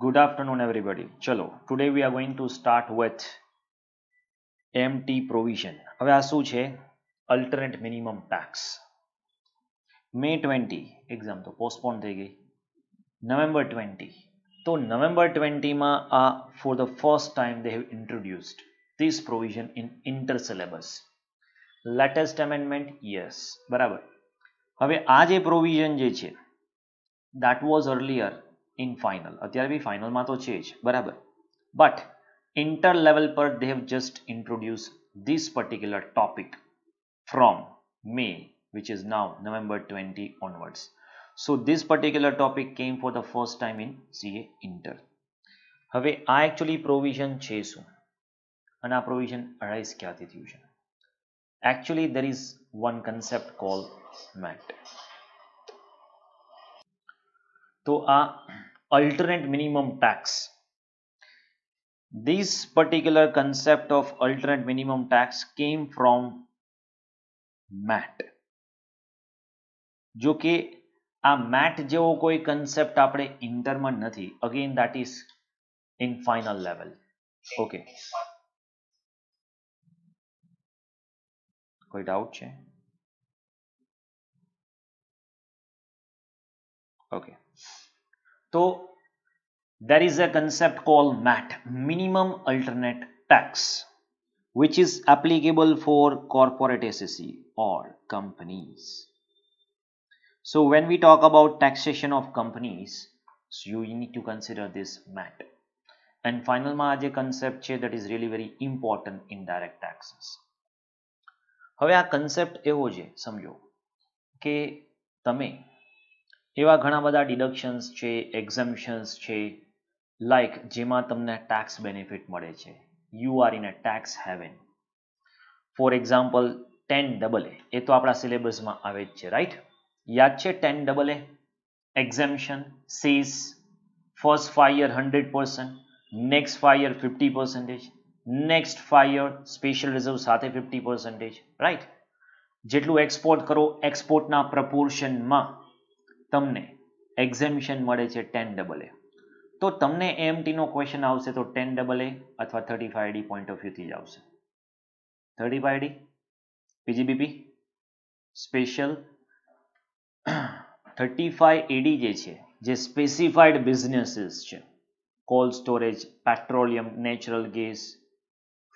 Good afternoon, everybody. Chalo, today we are going to start with AMT provision. હવે આ શું છે? Alternate minimum tax. May 20 exam તો postpone થઈ ગઈ. November 20. તો November 20 માં આ for the first time they have introduced this provision in inter syllabus. Latest amendment, yes, બરાબર. હવે આ જે પ્રોવિઝન જે છે that was earlier in final. અત્યારે બી ફાઇનલમાં તો છે જ, બરાબર. But inter level પર they have just introduced this particular topic from May, which is now November 20 onwards. So this particular topic came for the first time in CA Inter. હવે આ actually provision છે શું અને આ provision arise ક્યાંથી થયું છે? Actually there is one concept called MAT. તો આ alternate minimum tax, this particular concept of alternate minimum tax came from MAT. જો કે આ MAT જેવો કોઈ concept આપણે ઇન્ટરમાં નથી. Again that is in final level. Okay. કોઈ doubt છે? Okay. So there is a concept called MAT, minimum alternate tax, which is applicable for corporate SSE or companies. So when we talk about taxation of companies, so you need to consider this MAT. And final માં આ જે concept છે that is really very important in direct taxes. હવે આ concept એવો છે સમજો કે તમે એવા ઘણા બધા ડિડક્શન્સ છે, એક્ઝમ્પશન્સ છે, લાઈક જેમાં તમને ટેક્સ બેનિફિટ મળે છે. You are in a tax heaven. For example 10AA એ તો આપણા સિલેબસમાં આવે જ છે, રાઈટ? યાદ છે 10AA? Exemption says first 5 year 100%, next 5 year 50%, next 5 year special reserve સાથે 50%, રાઈટ? જેટલું એક્સપોર્ટ કરો એક્સપોર્ટના પ્રપોર્શનમાં તમને એક્ઝેમ્પશન મળે છે 10AA. તો તમને એએમટીનો ક્વેશ્ચન આવશે તો 10AA અથવા 35AD પોઈન્ટ ઓફ વ્યૂથી જ આવશે. 35AD પીજીબીપી સ્પેશિયલ 35AD જે છે જે સ્પેસિફાઈડ બિઝનેસીસ છે, cold storage, petroleum, natural gas,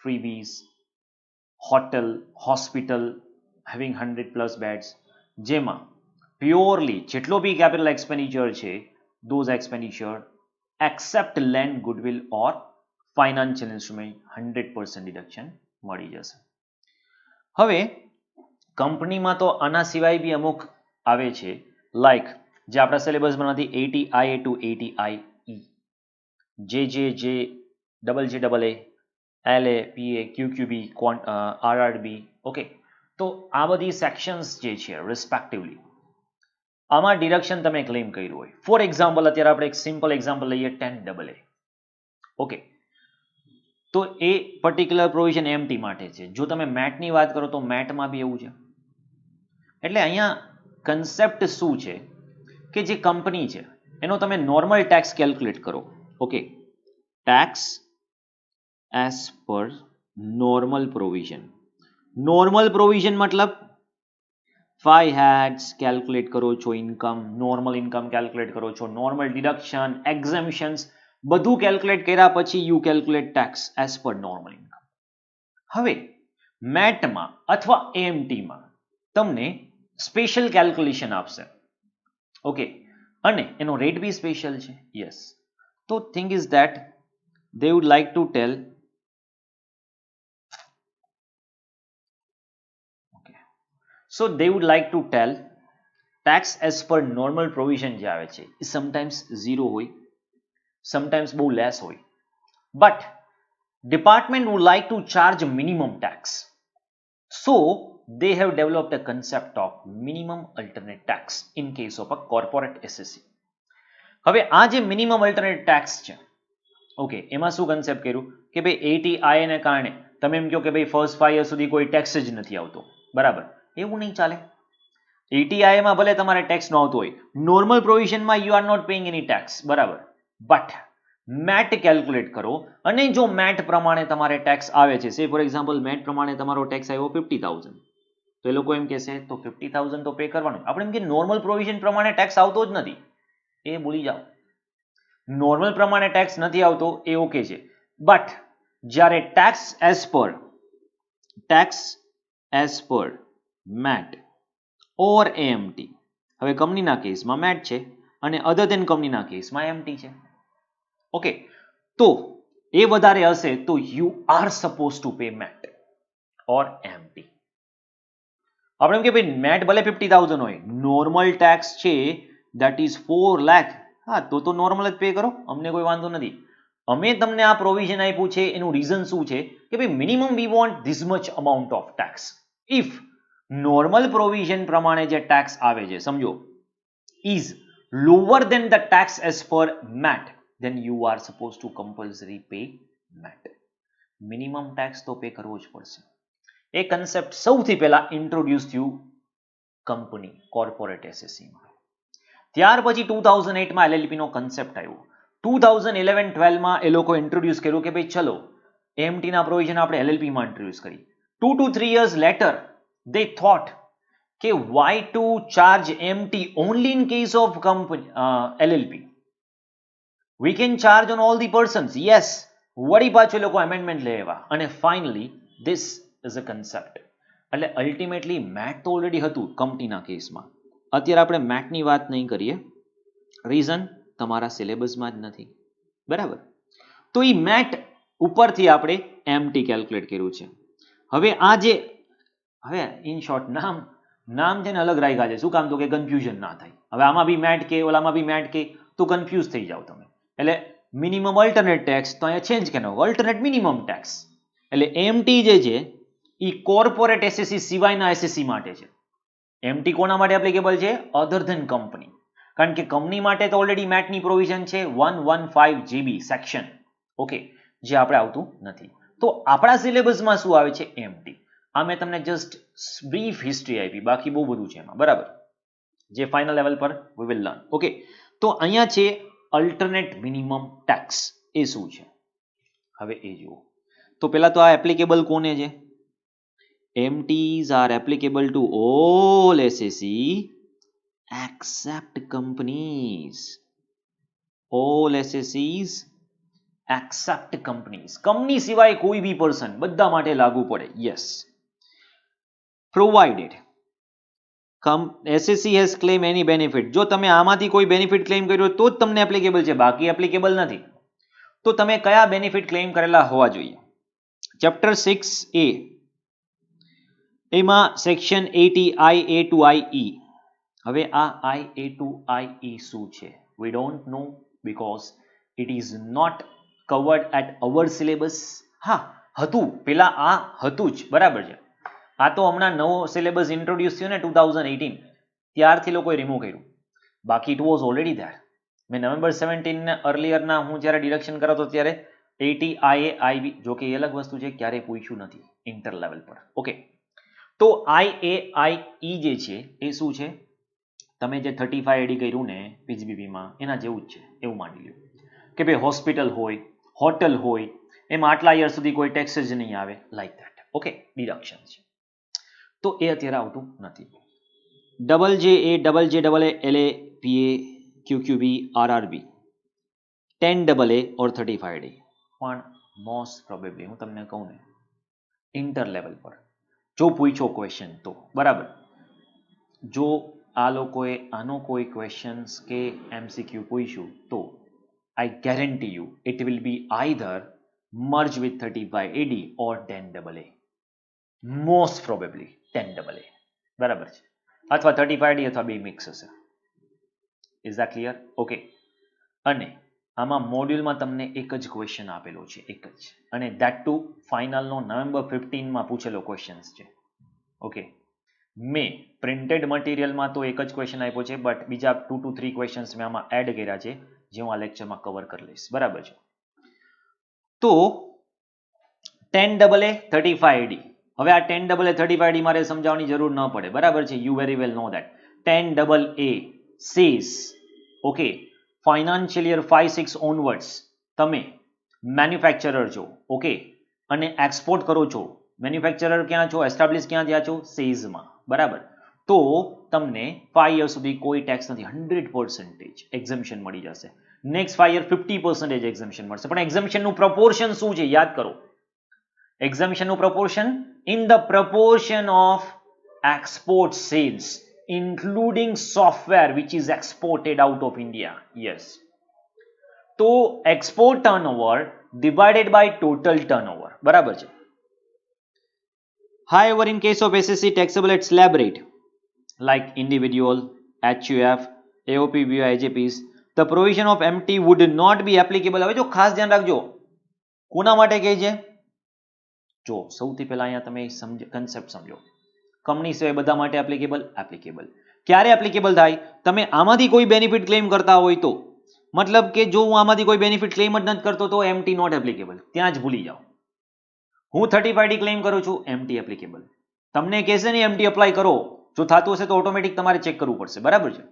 freebies, hotel, hospital having 100+ beds, જેમાં પ્યોરલી જેટલો બી કેપિટલ એક્સપેન્ડિચર છે those expenditure except land, goodwill or financial instrument 100% deduction મળી જશે. હવે કંપનીમાં તો આના સિવાય બી અમુક આવે છે, લાઈક જે આપણા સિલેબસમાં નથી 80IA to 80IE, JJJ, JJAA, LA, PA, QQB, RRB. Okay, તો આ બધી સેક્શન્સ જે છે રિસ્પેક્ટિવલી આમાં ડિડક્શન તમે ક્લેમ કર્યું હોય. ફોર એક્ઝામ્પલ અત્યારે આપણે એક સિમ્પલ એક્ઝામ્પલ લઈએ 10AA. ઓકે, તો એ પર્ટિક્યુલર પ્રોવિઝન એમટી માટે છે. જો તમે મેટની વાત કરો તો મેટમાં બી એવું છે. એટલે અહીંયા કન્સેપ્ટ શું છે કે જે કંપની છે એનો તમે નોર્મલ ટેક્સ કેલ્ક્યુલેટ કરો. ઓકે, ટેક્સ એઝ પર નોર્મલ પ્રોવિઝન. નોર્મલ પ્રોવિઝન મતલબ 5 heads કેલ્ક્યુલેટ કરો છો, ઇન્કમ, નોર્મલ ઇન્કમ કેલ્ક્યુલેટ કરો છો, નોર્મલ ડિડક્શન, એક્ઝેમ્પશન્સ બધું કેલ્ક્યુલેટ કર્યા પછી યુ કેલ્ક્યુલેટ ટેક્સ એઝ પર નોર્મલ ઇન્કમ. હવે મેટમાં અથવા એએમટીમાં તમને સ્પેશિયલ કેલ્ક્યુલેશન આપશે. ઓકે, અને એનો રેટ બી સ્પેશિયલ છે. યસ, તો thing is that they wood like to tell So they would like to tell tax as per normal provision જે આવે છે એ sometimes 0 હોય, sometimes બહુ less હોય, but department would like to charge minimum tax. So they have developed a concept of minimum alternate tax in case of a corporate SSE. હવે આ જે minimum alternate tax છે, ઓકે, એમાં શું concept કર્યું કે ભાઈ 80IA ને કારણે તમે એમ કહો કે ભાઈ ફર્સ્ટ 5 year સુધી કોઈ ટેક્સ જ નથી આવતો, બરાબર? એવું નહીં ચાલે. 80IA માં ભલે તમારે ટેક્સ ન આવતો હોય, નોર્મલ પ્રોવિઝનમાં you are not paying any tax, બરાબર, બટ મેટ કેલ્ક્યુલેટ કરો અને જો મેટ પ્રમાણે તમારે ટેક્સ આવે છે, સે ફોર એક્ઝામ્પલ મેટ પ્રમાણે તમારો ટેક્સ આવ્યો 50,000, તો એ લોકો એમ કહેશે તો 50,000 તો પે કરવાનું. આપણે એમ કે નોર્મલ પ્રોવિઝન પ્રમાણે ટેક્સ આવતો જ નથી, એ ભૂલી જાઓ. નોર્મલ પ્રમાણે ટેક્સ નથી આવતો એ ઓકે છે, બટ જ્યારે ટેક્સ એઝ પર મેટ ઓર એએમટી, હવે કંપનીના કેસમાં મેટ છે અને અધર દેન કંપનીના કેસમાં એમટી છે. ઓકે, તો એ વધારે હશે તો you are suppose to pay MAT or AMT. આપણે એમ કે ભાઈ મેટ ભલે 50,000 હોય, નોર્મલ ટેક્સ છે દેટ ઇઝ 4 લાખ, હા તો નોર્મલ જ પે કરો, અમને કોઈ વાંધો નથી. અમે તમને આ પ્રોવિઝન આપ્યું છે એનું રીઝન શું છે કે ભાઈ minimum we want this much amount of tax. If normal provision પ્રમાણે જે ટેક્સ આવે છે સમજો is lower than the tax as per MAT, then you are supposed to compulsory pay MAT. Minimum tax તો પે કરવો જ પડશે. એ concept સૌથી પહેલા ઇન્ટ્રોડ્યુસ થયું કંપની કોર્પોરેટ એસએસસીમાં. ત્યાર પછી 2008માં એલએલપી નો કન્સેપ્ટ આવ્યો. 2011-12માં એ લોકો ઇન્ટ્રોડ્યુસ કર્યું કે ભાઈ ચલો એમટી ના પ્રોવિઝન આપણે એલએલપીમાં ઇન્ટ્રોડ્યુસ કરી. 2 to 3 years later they thought કે why to charge MT only in case of LLP? We can charge on all the persons. Yes, વળી પાછો લોકો એમેન્ડમેન્ટ લેવા અને finally this is a concept. એટલે અલ્ટિમેટલી મેટ તો already હતું કંપનીના કેસમાં. અત્યારે આપણે મેટની વાત નહીં કરીએ, રીઝન તમારા સિલેબસમાં જ નથી, બરાબર. તો એ મેટ ઉપરથી આપણે એમટી કેલ્ક્યુલેટ કર્યું છે. હવે આ જે હવે ઇન શોર્ટ નામ છે ને અલગ રાખ્યા છે, શું કામ તો કે કન્ફ્યુઝન ના થાય. હવે આમાં બી મેટ કે ઓલામાં બી મેટ કે તો કન્ફ્યુઝ થઈ જાવ તમે. એટલે મિનિમમ અલ્ટરનેટ ટેક્સ તો અહીંયા ચેન્જ કરી નાખો, અલ્ટરનેટ મિનિમમ ટેક્સ. એટલે એમટી જે છે એ કોર્પોરેટ એસએસસી સિવાયના એસએસસી માટે છે. એમટી કોના માટે એપ્લિકેબલ છે? Other than company. કારણ કે કંપની માટે તો ઓલરેડી મેટની પ્રોવિઝન છે 115 GB સેક્શન, ઓકે, જે આપણે આવતું નથી. તો આપણા સિલેબસમાં શું આવે છે? એમટી. આ મેં તમને જસ્ટ બ્રીફ હિસ્ટ્રી આપી, બાકી બહુ બધું છે એમાં, બરાબર, જે ફાઇનલ લેવલ પર વી વિલ લર્ન. ઓકે, તો અહીંયા છે અલ્ટરનેટ મિનિમમ ટેક્સ, એ શું છે હવે એ જુઓ. તો પહેલા તો આ એપ્લિકેબલ કોને છે? MTs are applicable to all SSE except companies. All SSEs except companies. Company સિવાય કોઈ બી પર્સન, બધા માટે લાગુ પડે. Yes. Provided SSE has claim any benefit. જો તમે આમાંથી કોઈ બેનિફિટ ક્લેમ કર્યો તો જ તમને એપ્લિકેબલ છે, બાકી એપ્લિકેબલ નથી. તો તમે કયા બેનિફિટ ક્લેમ કરેલા હોવા જોઈએ? ચેપ્ટર 6A એમાં સેક્શન 80 IA to IE. હવે આ IA to IE શું છે? We don't know because it is not covered at our syllabus. હા હતું, પેલા આ હતું જ, બરાબર છે. આ તો હમણાં નવો સિલેબસ ઇન્ટ્રોડ્યુસ થયો ને 2018, ત્યારથી લોકોએ રિમૂવ કર્યું, બાકી ઇટ વોઝ ઓલરેડી ધેર. મેં નવેમ્બર 17 અર્લિયરના હું જ્યારે ડિરેક્શન કરાતો ત્યારે 80 IA IB, જો કે એ અલગ વસ્તુ છે, ક્યારેય પૂછ્યું નથી ઇન્ટર લેવલ પર. ઓકે, તો IAIE જે છે એ શું છે? તમે જે 35 AD કર્યું ને પીજીબીબીમાં એના જેવું જ છે, એવું માની લો કે ભાઈ હોસ્પિટલ હોય, હોટલ હોય, એમાં આટલા યર સુધી કોઈ ટેક્સ જ નહીં આવે, લાઈક ધેટ. ઓકે, ડિડક્શન છે. તો એ અત્યારે આવતું નથી. JA, LA, PA, RRB 10 AA or 35 AD. પણ મોસ્ટ પ્રોબેબલી હું તમને કહું ને, ઇન્ટર લેવલ પર જો પૂછો ક્વેશ્ચન તો, બરાબર, જો આ લોકોએ આનો કોઈ ક્વેશ્ચન્સ કે MCQ પૂછ્યું તો આઈ guarantee you it will be either merge with 35 AD or 10 AA. Most probably 10 AA, બરાબર છે, અથવા 35 AD અથવા બે મિક્સ હશે. Is that clear? ઓકે. અને આમાં મોડ્યુલમાં તમને એક જ ક્વેશ્ચન આપેલો છે, એક જ, અને ધેટ ટુ ફાઇનલનો નવેમ્બર 15માં પૂછેલો ક્વેશ્ચન્સ છે. ઓકે, મેં પ્રિન્ટેડ મટીરિયલમાં તો એક જ ક્વેશ્ચન આપ્યો છે, બટ બીજા 2 to 3 ક્વેશ્ચન્સ મેં આમાં એડ કર્યા છે, જે હું આ લેક્ચરમાં કવર કરી લઈશ, બરાબર છે. તો 10 AA 35 AD. હવે આ 10 AA 35 AD મારે સમજાવવાની જરૂર ન પડે, બરાબર છે. You very well know that 10 AA says, okay, financial year 5-6 onwards તમે મેન્યુફેક્ચરર છો, ઓકે, અને એક્સપોર્ટ કરો છો, મેન્યુફેક્ચરર ક્યાં છો, એસ્ટાબ્લિશ ક્યાં થયા છો, સેઝમાં, બરાબર, તો તમને 5 યર સુધી કોઈ ટેક્સ નથી, 100% એક્ઝમ્પશન મળી જશે. નેક્સ્ટ 5 યર 50% એક્ઝમ્પશન મળશે. પણ એક્ઝમ્પશનનું પ્રપોર્શન શું છે યાદ કરો. એક્ઝમ્પશનનું proportion in the proportion of export sales including software which is exported out of India. Yes. તો export turnover divided by total turnover, બરાબર છે. However, in case of SSC taxable at slab rate like individual, HUF, AOP, BOI, AJPs, the provision of MT would not be applicable. હવે જો ખાસ ધ્યાન રાખજો કોના માટે કહે છે, જો સૌથી પહેલા અહીંયા તમે કન્સેપ્ટ સમજો. કંપની સિવાય બધા માટે એપ્લિકેબલ. ક્યારે એપ્લિકેબલ થાય, તમે આમાંથી કોઈ બેનિફિટ ક્લેમ કરતા હોય તો, મતલબ કે જો હું આમાંથી કોઈ બેનિફિટ ક્લેમ જ નથી કરતો તો એમટી નોટ એપ્લિકેબલ, ત્યાં જ ભૂલી જાઓ. હું 35D ક્લેમ કરું છું, એમટી એપ્લિકેબલ. તમને કહેશે ને એમટી અપ્લાય કરો, જો થતું હશે તો ઓટોમેટિક તમારે ચેક કરવું પડશે, બરાબર છે.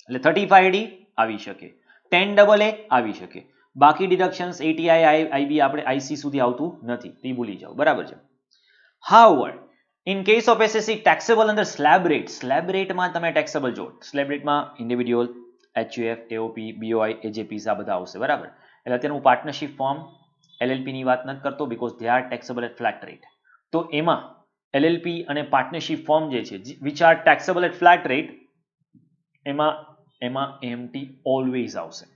એટલે 35D આવી શકે, 10AA આવી શકે, બાકી ડિડક્શન્સ ATI, IB આપણે IC સુધી આવતું નથી, તે ભૂલી જાઓ, બરાબર છે. However, in case of SSC taxable under slab rate માં તમે taxable જો, slab rate માં individual, HUF, AOP, BOI, AJPs આ બધા આવશે, બરાબર. એટલે અત્યારે હું પાર્ટનરશિપ ફોર્મ LLP ની વાત નથી કરતો because they are taxable at flat rate. તો એમાં LLP અને પાર્ટનરશિપ ફોર્મ જે છે which are taxable at flat rate એમાં AMT always આવશે.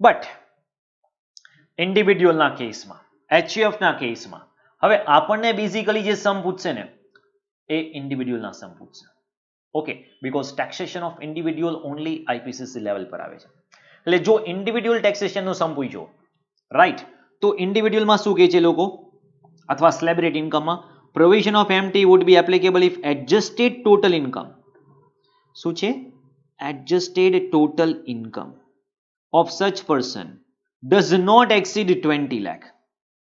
બટ ઇન્ડિવિડ્યુઅલના કેસમાં, HUF ના કેસમાં હવે આપણને બેઝિકલી જે સમ પૂછશે ને એ ઇન્ડિવિડ્યુઅલના સમ પૂછશે, okay, because taxation of individual only IPCC level પર આવે છે. એટલે જો ઇન્ડિવિડ્યુઅલ ટેક્સેશનનો સમ પૂછ્યો, રાઈટ, તો ઇન્ડિવિડ્યુઅલમાં શું કહે છે લોકો, અથવા સ્લેબ રેટ ઇન્કમમાં provision of AMT would be applicable if adjusted total income, શું છે, adjusted total income of such person does not exceed 20 lakh.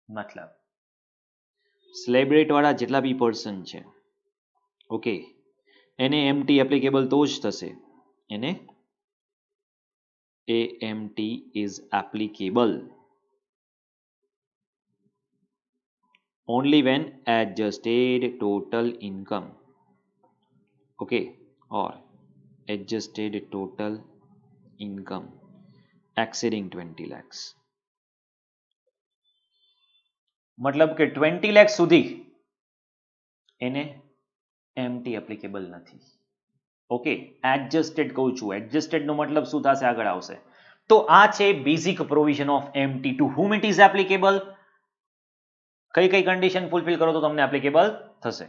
મતલબ સ્લેબ રેટ વાળા જેટલા બી પર્સન છે, ઓકે, એને એમટી એપ્લિકેબલ તો જ થશે, એને AMT is applicable only when adjusted total income, okay, or adjusted total income exceeding 20 lakhs. મતલબ કે 20 લાખ સુધી એને એમટી એપ્લિકેબલ નથી, ઓકે. એડજસ્ટેડ કહું છું, એડજસ્ટેડ નો મતલબ શું થશે આગળ આવશે. તો આ છે basic provision of AMT. To whom it is applicable, કઈ કઈ કન્ડિશન ફૂલફિલ કરો તો તમને એપ્લિકેબલ થશે,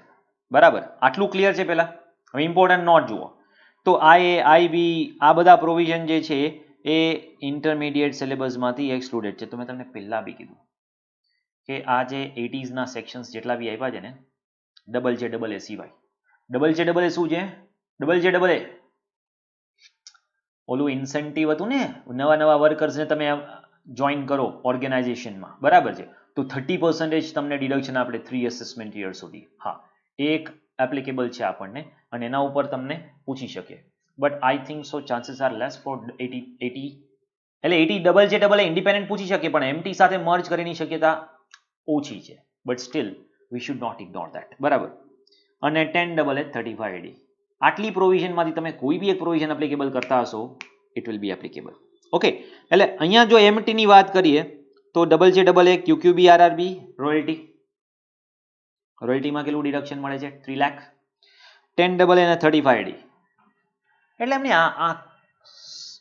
બરાબર. આટલું ક્લિયર છે પહેલા. હવે ઇમ્પોર્ટન્ટ નોટ જુઓ. તો IB આ બધા પ્રોવિઝન જે છે એ ઇન્ટરમીડિયેટ સિલેબસમાંથી એક્સક્લુડેડ છે. તો મેં તમને પહેલા બી કીધું કે આ જે 80s સેક્શન્સ જેટલા બી આવ્યા છે ને, AA સિવાય, AA શું છે, AA ઓલું ઇન્સેન્ટિવ હતું ને, નવા વર્કર્સને તમે જોઈન કરો ઓર્ગેનાઇઝેશનમાં, બરાબર છે, તો 30% તમને ડિડક્શન આપણે 3 એસેસમેન્ટ યર સુધી. હા, એક એપ્લિકેબલ છે આપણને અને એના ઉપર તમને પૂછી શકે. But I think so chances are less for 80 એટલે 80 AA ઇન્ડિપેન્ડન્ટ પૂછી શકે પણ એમટી સાથે મર્જ કરવાની શક્યતા ઓછી છે. But still we should not ignore that, બરાબર. અને 10AA 35AD આટલી પ્રોવિઝનમાંથી તમે કોઈ બી એક પ્રોવિઝન એપ્લિકેબલ કરતા હશો, it will be applicable, okay. એટલે અહીંયા જો એમટી ની વાત કરીએ તો AA QQB RRB રોયલ્ટીમાં કેટલું ડિડક્શન મળે છે, 3 લાખ. 10AA અને 35AD એટલે એમને આ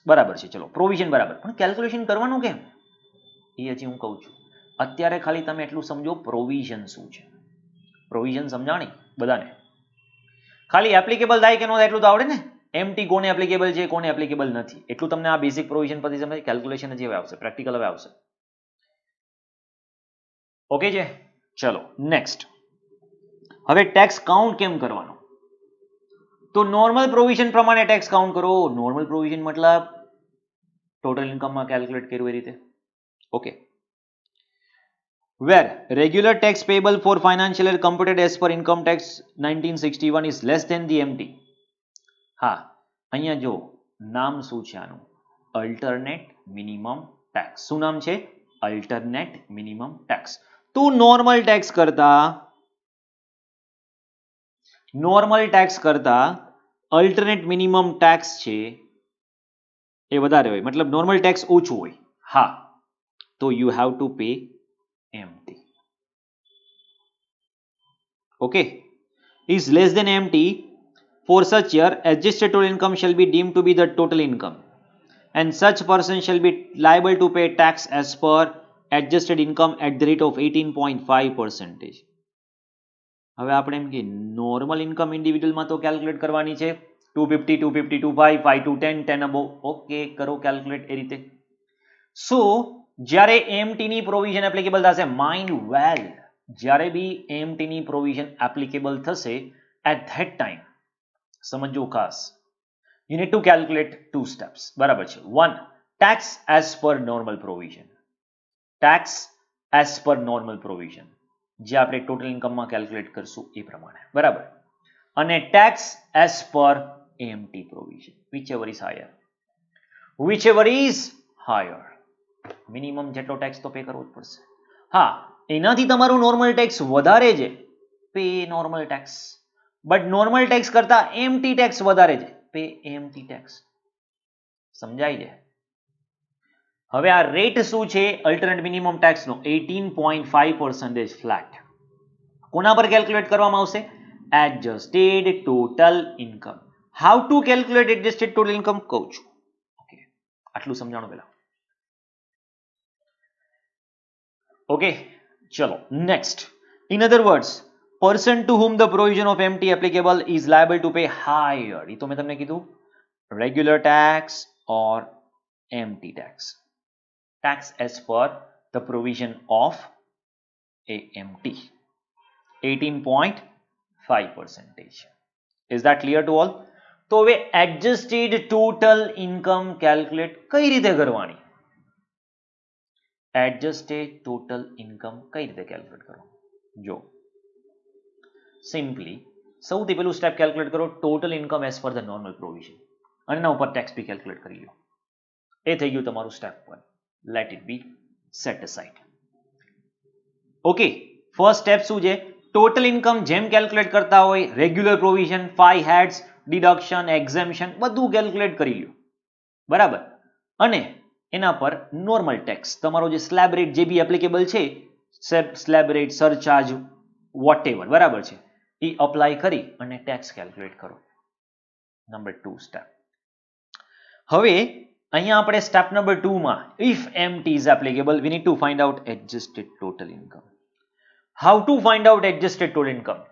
બરાબર છે, ચલો પ્રોવિઝન બરાબર, પણ કેલ્ક્યુલેશન કરવાનું કેમ એ હજી હું કહું છું. અત્યારે ખાલી તમે એટલું સમજો પ્રોવિઝન શું છે, પ્રોવિઝન સમજાણી બધાને. ખાલી એપ્લિકેબલ થાય કે ન થાય એટલું તો આવડે ને, એમટી કોને એપ્લિકેબલ છે કોને એપ્લિકેબલ નથી, એટલું તમને આ બેઝિક પ્રોવિઝન પરથી સમજાય. કેલ્ક્યુલેશન હજી હવે આવશે, પ્રેક્ટિકલ હવે આવશે, ઓકે છે. ચલો નેક્સ્ટ. હવે ટેક્સ કાઉન્ટ કેમ કરવાનો, તો નોર્મલ પ્રોવિઝન પ્રમાણે ટેક્સ કાઉન્ટ કરો. નોર્મલ પ્રોવિઝન મતલબ ટોટલ ઇન્કમમાં કેલ્ક્યુલેટ કર્યું એ રીતે, okay. Where regular tax payable for financial year computed as per income tax 1961 is less than the MT. હા, અહીંયા જો નામ શું છે આનું, અલ્ટરનેટ મિનિમમ ટેક્સ. શું નામ છે? Alternate minimum tax. તો નોર્મલ ટેક્સ કરતા અલ્ટરનેટ મિનિમમ ટેક્સ છે એ વધારે હોય, મતલબ નોર્મલ ટેક્સ ઓછું હોય. હા, તો you have to pay MT. Okay, is less than MT. For such year, adjusted total income shall be deemed to be the total income, and such person shall be liable to pay tax as per adjusted income at the rate of 18.5%. હવે આપણે એમ કે normal income ઇન્ડિવિડ્યુઅલમાં તો calculate કરવાની છે 250, 250, 25, 5 to 10, 10 above. Okay, કરો calculate એ રીતે. સો જ્યારે MT ની પ્રોવિઝન એપ્લિકેબલ થશે, માઇન્ડ વેલ, જ્યારે બી MT ની પ્રોવિઝન એપ્લિકેબલ થશે એટ ધેટ ટાઈમ, સમજો ખાસ, you need to calculate 2 steps. બરાબર છે. 1, ટેક્સ એઝ પર નોર્મલ પ્રોવિઝન. ટેક્સ એઝ પર નોર્મલ પ્રોવિઝન જે આપણે ટોટલ ઇન્કમમાં કેલ્ક્યુલેટ કરશું એ પ્રમાણે. બરાબર. અને ટેક્સ એઝ પર MT provision, whichever is higher. Minimum જેટલો ટેક્સ તો પે કરવો જ પડશે. હા, એનાથી તમારું નોર્મલ ટેક્સ વધારે છે, pay normal tax. But normal tax કરતા MT ટેક્સ વધારે છે, પે MT ટેક્સ. સમજાય છે? હવે આ રેટ શું છે અલ્ટરનેટ મિનિમમ ટેક્સનો? 18.5% ફ્લેટ. કોના પર કેલ્ક્યુલેટ કરવામાં આવશે? Adjusted total income. How to calculate adjusted total income કહું છું. ઓકે, આટલું સમજાણો પહેલા. ઓકે, ચલો next. In other words, person to whom the provision of MT applicable is liable to pay higher. એ તો મેં તમને કીધું, regular tax or MT tax. Tax as per the provision of AMT. 18.5%. Is that clear to all? તો હવે adjusted total income calculate કઈ રીતે કરવાની? Adjusted total income કઈ રીતે કેલ્ક્યુલેટ કરવાનું? જો સિમ્પલી સૌથી પહેલું સ્ટેપ કેલ્ક્યુલેટ કરો total income as per the normal provision, અને એના ઉપર ટેક્સ બી કેલ્ક્યુલેટ કરી લો. એ થઈ ગયું તમારું step 1. Let it be set aside. Okay, first step શું છે? ટોટલ ઇન્કમ જેમ કેલ્ક્યુલેટ કરતા હોય regular provision, 5 heads, deduction, exemption બધું કેલ્ક્યુલેટ કરી લો. બરાબર. અને એના પર નોર્મલ ટેક્સ તમારો જે સ્લેબ રેટ જે બી એપ્લિકેબલ છે, સ્લેબ રેટ, સરચાર્જ, વોટેવર, બરાબર છે, એ અપ્લાય કરી અને ટેક્સ કેલ્ક્યુલેટ કરો. Number 2 step. હવે અહીંયા આપણે સ્ટેપ નંબર 2 માં if MT is applicable we need to find out adjusted total income. How to find out adjusted total income?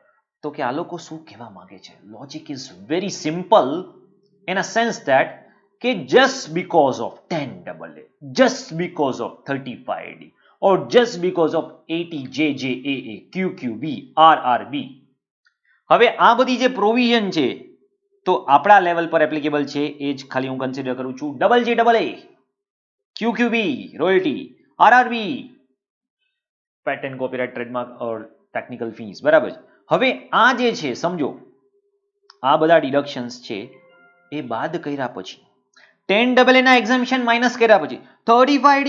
તો કે આ લોકો શું કહેવા માંગે છે? Logic is very simple in a sense that કે just because of 10AA, just because of 35AD or just because of 80JJAA, QQB, RRB. હવે આ બધી જે પ્રોવિઝન છે તો આપણા લેવલ પર એપ્લિકેબલ છે એ જ ખાલી હું કન્સિડર કરું છું. JAA, QQB, royalty, RRB, patent, copyright, trademark or technical fees. બરાબર છે. હવે આ જે છે સમજો, આ બધા ડિડક્શન્સ છે એ બાદ કર્યા પછી 10AA ના એક્ઝેમ્પશન માઇનસ કર્યા પછી 35AD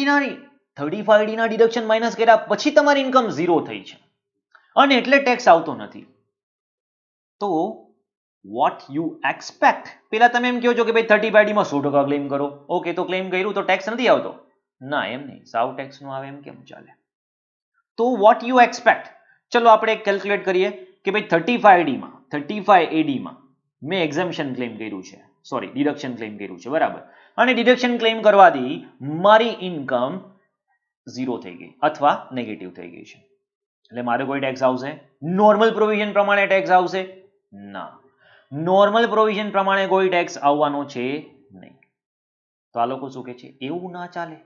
ના ડિડક્શન માઇનસ કર્યા પછી તમારી ઇન્કમ 0 થઈ છે અને એટલે ટેક્સ આવતો નથી. તો વોટ યુ એક્સપેક્ટ? પેલા તમે એમ કહો છો કે ભાઈ 35AD માં 100% ક્લેમ કરો. ઓકે, તો ક્લેમ કર્યું તો ટેક્સ નથી આવતો? ના, એમ નહીં, સાવ ટેક્સ નો આવે એમ કેમ ચાલે? તો વોટ યુ એક્સપેક્ટ? ચલો આપણે કેલ્ક્યુલેટ કરીએ કે ભાઈ 35AD માં મેં એક્ઝેમ્પશન ક્લેમ કર્યું છે, સોરી ડિડક્શન ક્લેમ કર્યું છે, બરાબર, અને ડિડક્શન ક્લેમ કરવાથી મારી ઇન્કમ 0 થઈ ગઈ અથવા નેગેટિવ થઈ ગઈ છે, એટલે મારે કોઈ ટેક્સ આવશે? નોર્મલ પ્રોવિઝન પ્રમાણે ટેક્સ આવશે? ના, નોર્મલ પ્રોવિઝન પ્રમાણે કોઈ ટેક્સ આવવાનો છે નહીં. તો આ લોકો શું કહે છે? એવું ના ચાલે.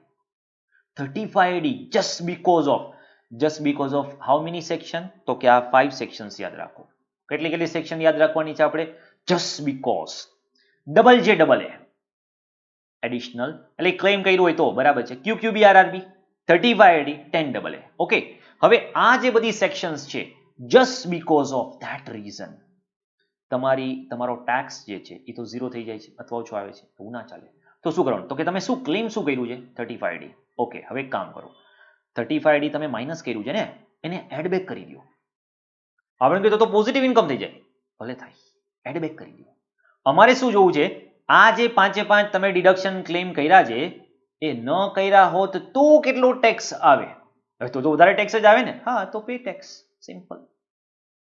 35AD just because of how many section? તો કે આ 5 sections યાદ રાખો. કેટલી સેક્શન યાદ રાખવાની છે આપણે? just because JAA એડિશનલ એટલે ક્લેમ કર્યું હોય તો, બરાબર છે, QQB, RRB, 35AD, 10AA. Okay, હવે આ જે બધી સેક્શન્સ છે just because of that reason તમારો ટેક્સ જે છે એ તો 0 થઈ જાય છે અથવા ઓછો આવે છે, એવું ના ચાલે. તો શું કરવાનું? તો કે તમે શું ક્લેમ શું કર્યું છે? 35D. ઓકે, હવે એક કામ કરો, 35D તમે માઇનસ કર્યું છે ને, એને એડ બેક કરી દો. આપણે કીધું તો પોઝિટિવ ઇન્કમ થઈ જાય, ભલે થાય, એડ બેક કરી દો. અમારે શું જોવું છે? આ જે 5/5 તમે ડિડક્શન ક્લેમ કર્યા છે એ ન કર્યા હોત તો કેટલો ટેક્સ આવે? હવે તો વધારે ટેક્સ જ આવે ને. હા, તો પે ટેક્સ, સિમ્પલ.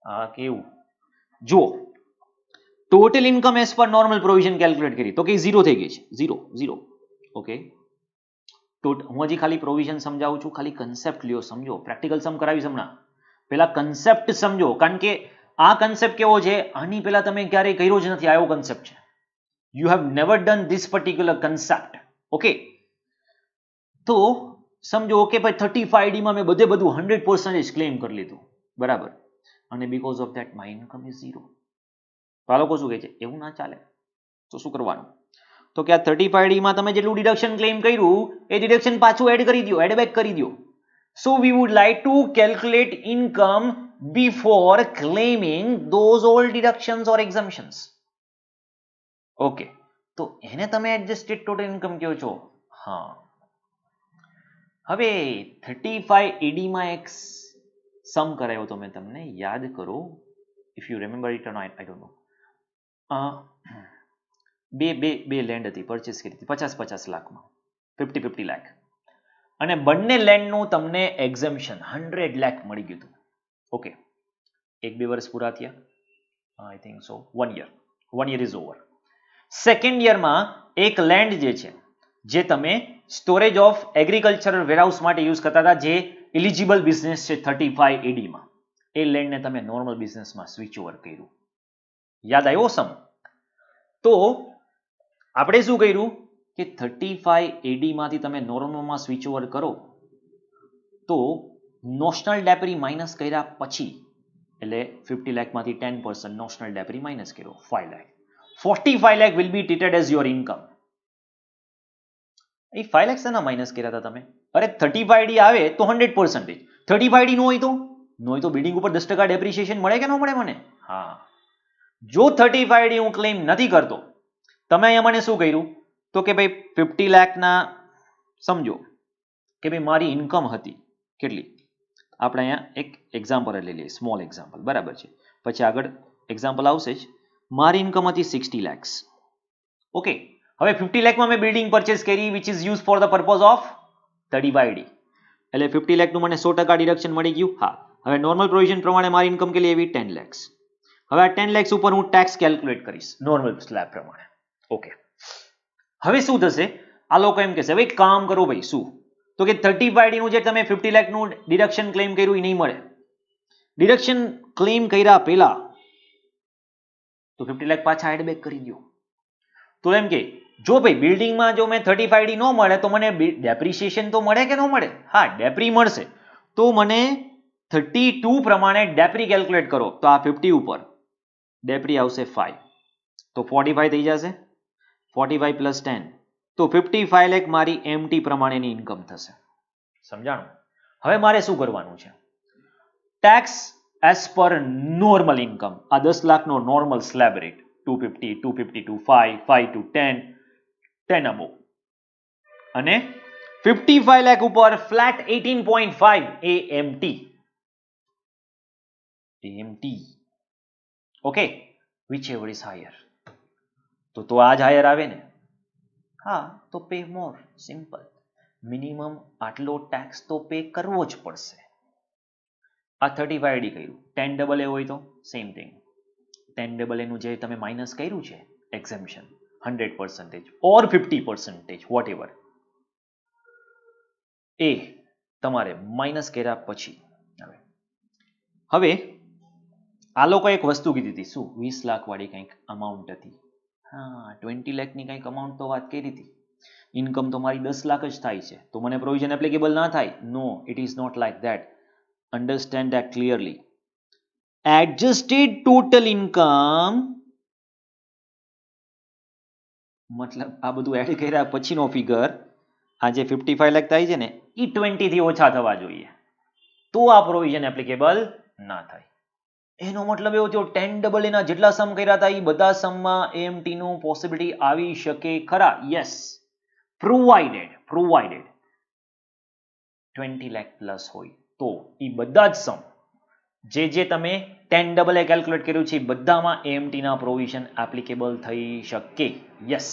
હા, કેવું જુઓ, ટોટલ ઇન્કમ એઝ પર નોર્મલ પ્રોવિઝન કેલ્ક્યુલેટ કરી તો કે 0 થઈ ગઈ છે. 0. ઓકે, હું હજી ખાલી પ્રોવિઝન સમજાવું છું, ખાલી કન્સેપ્ટ લ્યો, સમજો. પ્રેક્ટિકલ સમ કરાવીશ હમણાં, પેલા કન્સેપ્ટ સમજો, કારણ કે આ કન્સેપ્ટ કેવો છે, આની પહેલા તમે ક્યારેય કર્યો જ નથી, આવો કન્સેપ્ટ છે. You have never done this particular concept. Okay, તો સમજો કે ભાઈ 35D માં મેં બધું 100% ક્લેમ કરી લીધું, બરાબર, અને because of that my income is 0. તો આ લોકો શું કહે છે, એવું ના ચાલે. તો શું કરવાનું? તો કે આ 35D માં તમે જેટલું ડિડક્શન ક્લેમ કર્યું એ ડિડક્શન પાછું એડ કરી દો, એડ બેક કરી દો. So we would like to calculate income before claiming those all deductions or exemptions. Okay, તો એને તમે એડજસ્ટેડ ટોટલ ઇન્કમ કહો છો. હા, હવે 35AD માં એક સમ કરાયો તો મેં તમને, યાદ કરો, if you remember it or not, I don't know. બે લેન્ડ હતી, પરચેસ કરી હતી 50-50 લાખમાં, 50-50 લાખ, અને બંને લેન્ડનું તમને એક્ઝમ્પશન 100 લાખ મળી ગયું હતું. ઓકે, 1-2 વર્ષ પૂરા થયા, I think so 1 year, 1 year is over. Second યરમાં એક લેન્ડ જે છે, જે તમે સ્ટોરેજ ઓફ એગ્રીકલ્ચરલ વેરહાઉસ માટે યુઝ કરતા હતા, જે એલિજિબલ બિઝનેસ છે 35AD માં, એ લેન્ડને તમે નોર્મલ બિઝનેસમાં સ્વિચ ઓવર કર્યું. યાદ આવ્યો સમ? તો આપણે શું કર્યું કે 35AD માંથી તમે નોર્મલમાં સ્વિચ ઓવર કરો તો નોશનલ ડેપરી માઇનસ કર્યા પછી, એટલે 50 લાખમાંથી 10% નોશનલ ડેપરી માઇનસ કર્યો, 5 lakh. 45 lakh will be treated as your income. એ 5 લાખ શેના માઇનસ કર્યા હતા તમે? અરે 35D આવે તો 100%, 35D નો હોય તો બિલ્ડિંગ ઉપર 10% ડેપ્રિસિએશન મળે કે ન મળે મને? હા, જો 35D હું ક્લેમ નથી કરતો, તમે અહીંયા મને શું કર્યું તો કે ભાઈ 50 લાખના સમજો કે ભાઈ મારી ઇન્કમ હતી કેટલી, આપણે અહીંયા એક એક્ઝામ્પલ લઈ લઈએ, સ્મોલ એક્ઝામ્પલ, બરાબર છે, પછી આગળ એક્ઝામ્પલ આવશે જ. મારી ઇન્કમ હતી 60 lakhs. ઓકે, હવે 50 લાખમાં મેં બિલ્ડિંગ પરચેસ કરી which is use for the purpose of 35D, એટલે 50 લાખનું મને 100% ડિડક્શન મળી ગયું. હા, હવે નોર્મલ પ્રોવિઝન પ્રમાણે મારી ઇન્કમ કેટલી આવી? 10 lakhs. હવે આ 10 lakhs ઉપર હું ટેક્સ કેલ્ક્યુલેટ કરીશ નોર્મલ સ્લેબ પ્રમાણે. ઓકે, હવે શું થશે? આ લોકો એમ કહેશે ભાઈ કામ કરો ભાઈ, શું તો કે 35D નું જે તમે 50 લાખનું ડિડક્શન ક્લેમ કર્યું એ નહીં મળે. ડિડક્શન ક્લેમ કર્યા પહેલા તો 50 લાખ પાછા એડ બેક કરી દો. તો એમ કે જો ભાઈ બિલ્ડિંગમાં જો મેં 35D ન મળે તો મને ડેપ્રિસિએશન તો મળે કે ન મળે? હા, ડેપ્રી મળશે. તો મને 32 પ્રમાણે ડેપ્રી કેલ્ક્યુલેટ કરો તો આ 50 ઉપર ડેપ્રી આવશે 5, તો 45 થઈ જશે, 45 પ્લસ 10 તો 55 લાખ મારી એમટી પ્રમાણેની ઇન્કમ થશે. સમજાણું? હવે મારે શું કરવાનું છે? ટેક્સ એઝ પર નોર્મલ ઇન્કમ, આ 10 લાખનો normal slab rate 250, 250 to 5, 5 to 10, 10 above, અને 55 લાખ ઉપર flat 18.5 AMT. Okay, whichever is higher. તો આ જ હાયર આવે ને? હા, તો પે મોર, સિમ્પલ. મિનિમમ આટલો ટેક્સ તો પે કરવો જ પડશે. આ 35D કર્યું, 10AA હોય તો સેમ થિંગ, 10AA નું જે તમે માઇનસ કર્યું છે એક્ઝેમ્પશન 100% ઓર 50%, વોટ એવર, એ તમારે માઇનસ કર્યા પછી આવે. હવે આ લોકો એક વસ્તુ કીધી હતી, શું? 20 લાખ વાળી કંઈક અમાઉન્ટ હતી. હા, 20 લાખની કંઈક અમાઉન્ટ તો વાત કરી હતી. ઇન્કમ તો મારી 10 લાખ જ થાય છે, તો મને પ્રોવિઝન એપ્લિકેબલ ના થાય? No, it is not like that. Understand that clearly. Adjusted total income મતલબ આ બધું એડ કર્યા પછીનો ફિગર, આ જે 55 લાખ થાય છે ને, એ 20 થી ઓછા થવા જોઈએ, તો આ પ્રોવિઝન એપ્લિકેબલ ના થાય. એનો મતલબ એવો થયો 10AA ના જેટલા સમ કર્યા હતા એ બધા સમમાં AMT નું પોસિબિલિટી આવી શકે ખરા. યસ, પ્રોવાઇડેડ 20 લાખ પ્લસ હોય તો એ બધા જ સમ જે તમે 10AA કેલ્ક્યુલેટ કર્યું છે બધામાં AMT ના પ્રોવિઝન એપ્લિકેબલ થઈ શકે. Yes,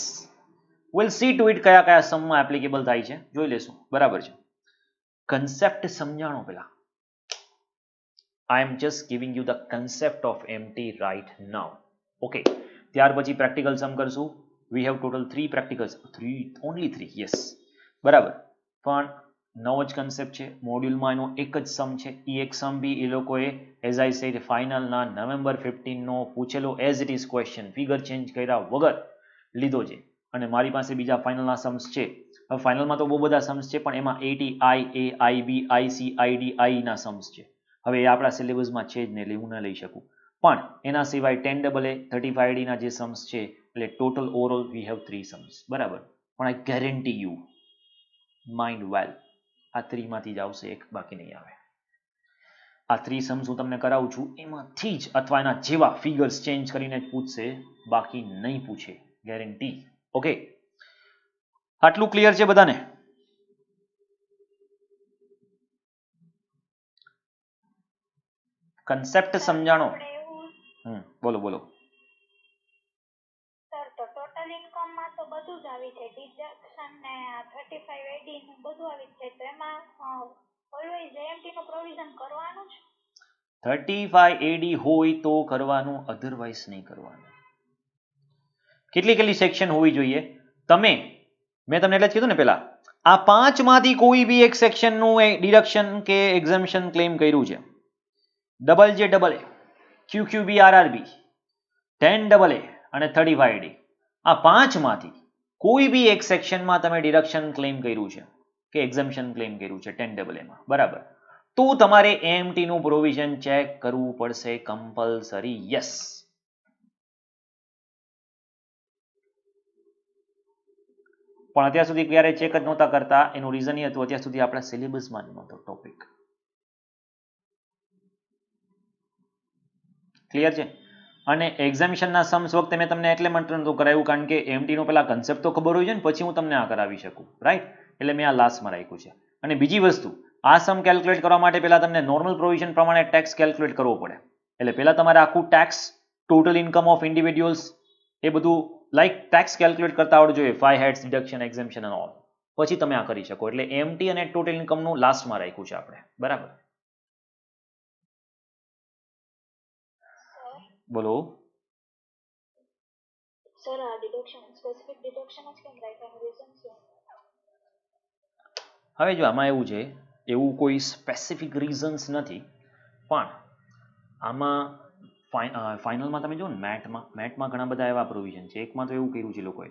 will see to it કયા કયા સમમાં એપ્લિકેબલ થાય છે જોઈ લેશું. બરાબર છે, કન્સેપ્ટ સમજાણો પેલા. I am just giving you the concept of AMT right now. Okay, ત્યાર પછી પ્રેક્ટિકલ સમ કરશું. We have total 3 practicals. Only 3, yes. બરાબર, પણ નવો જ કન્સેપ્ટ છે. મોડ્યુલમાં એનો એક જ સમ છે. એ એક સમ બી એ લોકોએ એઝ આઈ સેડ ફાઇનલના નવેમ્બર 15 નો પૂછેલો as it is question figure change કર્યા વગર લીધો છે. અને મારી પાસે બીજા ફાઇનલના સમ્સ છે. હવે ફાઇનલમાં તો બહુ બધા સમ્સ છે પણ એમાં ATI, AIB, IC, ID, I ના સમ્સ છે. હવે એ આપણા સિલેબસમાં છે જ નહીં એટલે હું ન લઈ શકું. પણ એના સિવાય 10AA, 35ID ના જે સમ્સ છે એટલે total overall we have 3 Sam's. બરાબર, પણ આઈ ગેરંટી યુ માઇન્ડ વેલ આ 3 માંથી જ આવશે એક, બાકી નહીં આવે. આ 3 સમ્સ હું તમને કરાવું છું એમાંથી જ અથવા એના જેવા ફિગર્સ ચેન્જ કરીને જ પૂછશે, બાકી નહીં પૂછે, ગેરંટી. ઓકે, આટલું ક્લિયર છે બધાને? કન્સેપ્ટ સમજાણો. બોલો બોલો. સર તો ટોટલ ઇન્કમ માં તો બધું જ આવી છે, ડિડક્શન ને 35AD નું બધું આવી છે, તો એમાં ઓલવેઝ AMT નું પ્રોવિઝન કરવાનું જ. 35AD હોય તો કરવાનું, અધરવાઇઝ નહીં કરવાનું. કેટલી સેક્શન હોવી જોઈએ? મેં તમને એટલે જ કીધું ને પેલા, આ 5 માંથી કોઈ બી એક સેક્શનનું ડિડક્શન કે એક્ઝમ્પશન ક્લેમ કર્યું છે. AA, QQB, RRB, 10AA અને 35AD, આ 5 માંથી કોઈ બી એક સેક્શનમાં તમે ડિડક્શન ક્લેમ કર્યું છે કે એક્ઝમ્પશન ક્લેમ કર્યું છે 10AA માં, બરાબર, તો તમારે AMT નું પ્રોવિઝન ચેક કરવું પડશે કમ્પલસરી. યસ, પણ અત્યાર સુધી ક્યારે ચેક જ નહોતા કરતા. એનું રીઝન એ હતું અત્યાર સુધી આપણા સિલેબસમાં જ નહોતો ટોપિક. ક્લિયર છે? અને એક્ઝામિશનના સમ્સ વખતે મેં તમને એટલે મંત્ર નહોતું કરાવ્યું કારણ કે AMT નો પેલા કન્સેપ્ટ તો ખબર હોય છે ને પછી હું તમને આ કરાવી શકું, રાઈટ? એટલે મેં આ લાસ્ટમાં રાખ્યું છે. અને બીજી વસ્તુ, આ સમ કેલ્ક્યુલેટ કરવા માટે પહેલા તમને નોર્મલ પ્રોવિઝન પ્રમાણે ટેક્સ કેલ્ક્યુલેટ કરવો પડે. એટલે પહેલા તમારે આખું tax, total income of individuals, એ બધું લાઈક ટેક્સ કેલ્ક્યુલેટ કરતા આવડવું જોઈએ, 5 heads, deduction, exemption and all. પછી તમે આ કરી શકો. એટલે AMT અને ટોટલ ઇન્કમનું લાસ્ટમાં રાખ્યું છે આપણે, બરાબર? બોલો. સર આ ડિડક્શન સ્પેસિફિક ડિડક્શન જ કેમ રાખ્યા, રીઝન શું? હવે જો આમાં એવું છે, એવું કોઈ સ્પેસિફિક રીઝન્સ નથી, પણ આમાં ફાઇનલમાં તમે જુઓ ને મેથમાં ઘણા બધા એવા પ્રોવિઝન છે. એકમાં તો એવું કર્યું છે લોકોએ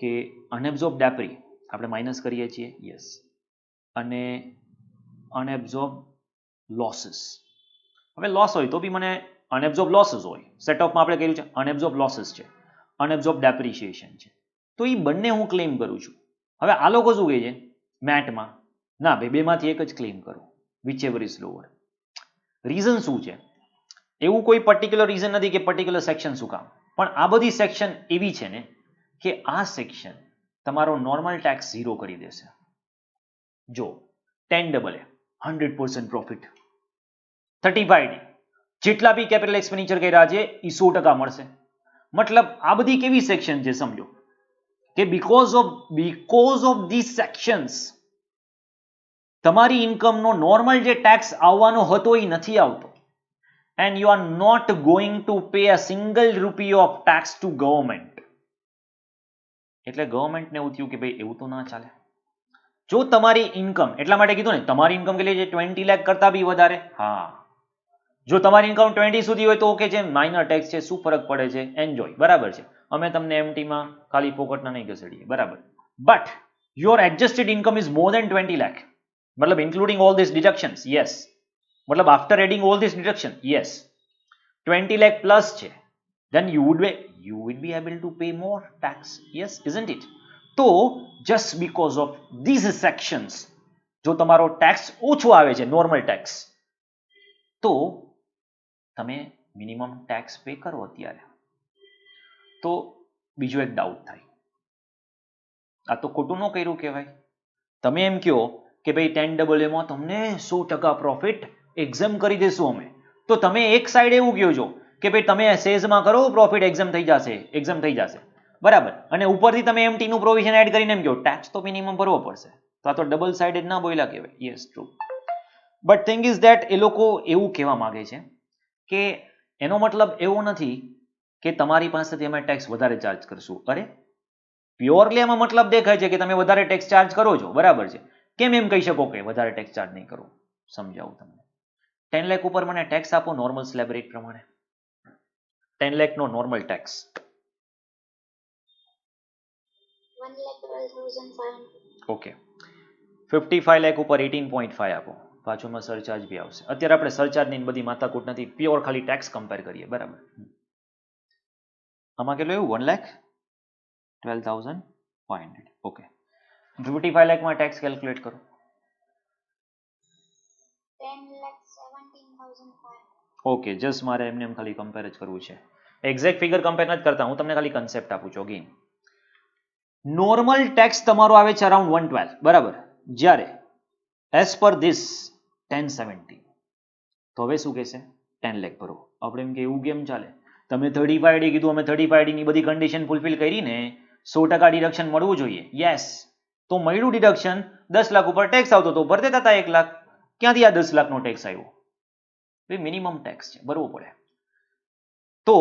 કે અનએબ્ઝોર્બ ડેપ્રી આપણે માઇનસ કરીએ છીએ, યસ, અને અનએબ્ઝોર્બ લોસીસ. હવે લોસ હોય તો બી મને અનએબ્ઝોર્બ લોસીસ હોય, સેટઓફમાં આપણે કર્યું છે અનએબ્ઝોર્બ લોસીસ છે, અનએબ્ઝોર્બ ડેપ્રિશિએશન છે, તો એ બંને હું ક્લેમ કરું છું. હવે આ લોકો શું કહે છે મેટમાં, ના ભાઈ બેમાંથી એક જ ક્લેમ કરો, વિચએવર ઇઝ લોઅર. રીઝન શું છે? એવું કોઈ પર્ટિક્યુલર રીઝન નથી કે પર્ટિક્યુલર સેક્શન શું કામ, પણ આ બધી સેક્શન એવી છે ને કે આ સેક્શન તમારો નોર્મલ ટેક્સ 0 કરી દેશે. જો 10AA 100% પ્રોફિટ, 35D જેટલા બી કેપિટલ એક્સપેન્ડિચર કર્યા છે એ 100% મળશે. મતલબ આ બધી કેવી સેક્શન છે સમજો કે બીકોઝ ઓફ ધીસ સેક્શન્સ તમારી ઇન્કમનો નોર્મલ જે ટેક્સ આવવાનો હતો એ નથી આવતો, and you are not going to pay a single rupee of tax to government. એટલે ગવર્મેન્ટને એવું થયું કે ભાઈ એવું તો ના ચાલે. જો તમારી ઇન્કમ, એટલા માટે કીધું ને તમારી ઇન્કમ કેટલી છે, 20 લાખ કરતા બી વધારે. હા, જો તમારી ઇન્કમ 20 સુધી હોય તો ઓકે છે, માઇનર ટેક્સ છે, શું ફરક પડે છે, એન્જોય, બરાબર છે. અમે તમને એમટીમાં ખાલી પોકટના નહીં ઘસેડીએ, બરાબર. But your adjusted income is more than 20 lakh, મતલબ including all these deductions, yes, મતલબ after adding all these deduction, yes, 20 lakh plus છે, then you would be able to pay more tax, yes, isn't it? તો just because of these sections જો તમારો tax ઓછો આવે છે normal tax, તો તમે મિનિમમ ટેક્સ પે કરો અત્યારે. તો બીજો એક ડાઉટ થાય, આ તો ખોટું ન કર્યું કહેવાય. તમે એમ કહો કે ભાઈ 10AA માં તમને 100% પ્રોફિટ એક્ઝામ કરી દેશું અમે, તો તમે એક સાઈડ એવું કહો છો કે ભાઈ તમે સેઝમાં કરો પ્રોફિટ એક્ઝામ થઈ જશે, બરાબર, અને ઉપરથી તમે એમટી નું પ્રોવિઝન એડ કરીને એમ કહો ટેક્સ તો મિનિમમ ભરવો પડશે. તો આ તો ડબલ સાઇડેડ ના બોલ્યા કહેવાય. Yes true. But thing is that એ લોકો એવું કહેવા માંગે છે કે એનો મતલબ એવો નથી કે તમારી પાસેથી અમે ટેક્સ વધારે ચાર્જ કરશું. અરે પ્યોરલી એમાં મતલબ દેખાય છે કે તમે વધારે ટેક્સ ચાર્જ કરો છો, બરાબર છે. કેમ એમ કહી શકો કે વધારે ટેક્સ ચાર્જ નહીં કરો? સમજાવું તમને. 10 લાખ ઉપર મને ટેક્સ આપો નોર્મલ સ્લેબ રેટ પ્રમાણે. 10 લાખ નો નોર્મલ ટેક્સ 1,12,500. ઓકે. 55 લાખ ઉપર 18.5 આપો, પાછુંમાં સરચાર્જ બી આવશે. અત્યારે આપણે સરચાર્જની બધી માથાકૂટ નથી, પ્યોર ખાલી ટેક્સ કમ્પેર કરીએ, બરાબર. આમાં કેટલું એવું 1,12,500. ઓકે. 55 લાખમાં ટેક્સ કેલ્ક્યુલેટ કરો. 10,17,500. ઓકે, જસ્ટ મારે એમને એમ ખાલી કમ્પેર જ કરવું છે. એક્ઝેક્ટ ફિગર કમ્પેર નથી કરતા, હું તમને ખાલી કન્સેપ્ટ આપું છું. અગેન નોર્મલ ટેક્સ તમારો આવે છે અરાઉન્ડ 112, બરાબર, જ્યારે એઝ પર ધીસ 1070. તો હવે શું કહેશે? 10 લાખ ભરો. આપણે એમ કે એવું કેમ ચાલે? તમે 35D કીધું, અમે 35D ની બધી કન્ડિશન ફૂલફિલ કરીને 100% ડિડક્શન મળવું જોઈએ. યસ, તો મળ્યું ડિડક્શન. 10 લાખ ઉપર ટેક્સ આવતો તો ભરતે હતા 1 લાખ. ક્યાંથી આ 10 લાખનો ટેક્સ આવ્યો? મિનિમમ ટેક્સ છે, ભરવો પડે. તો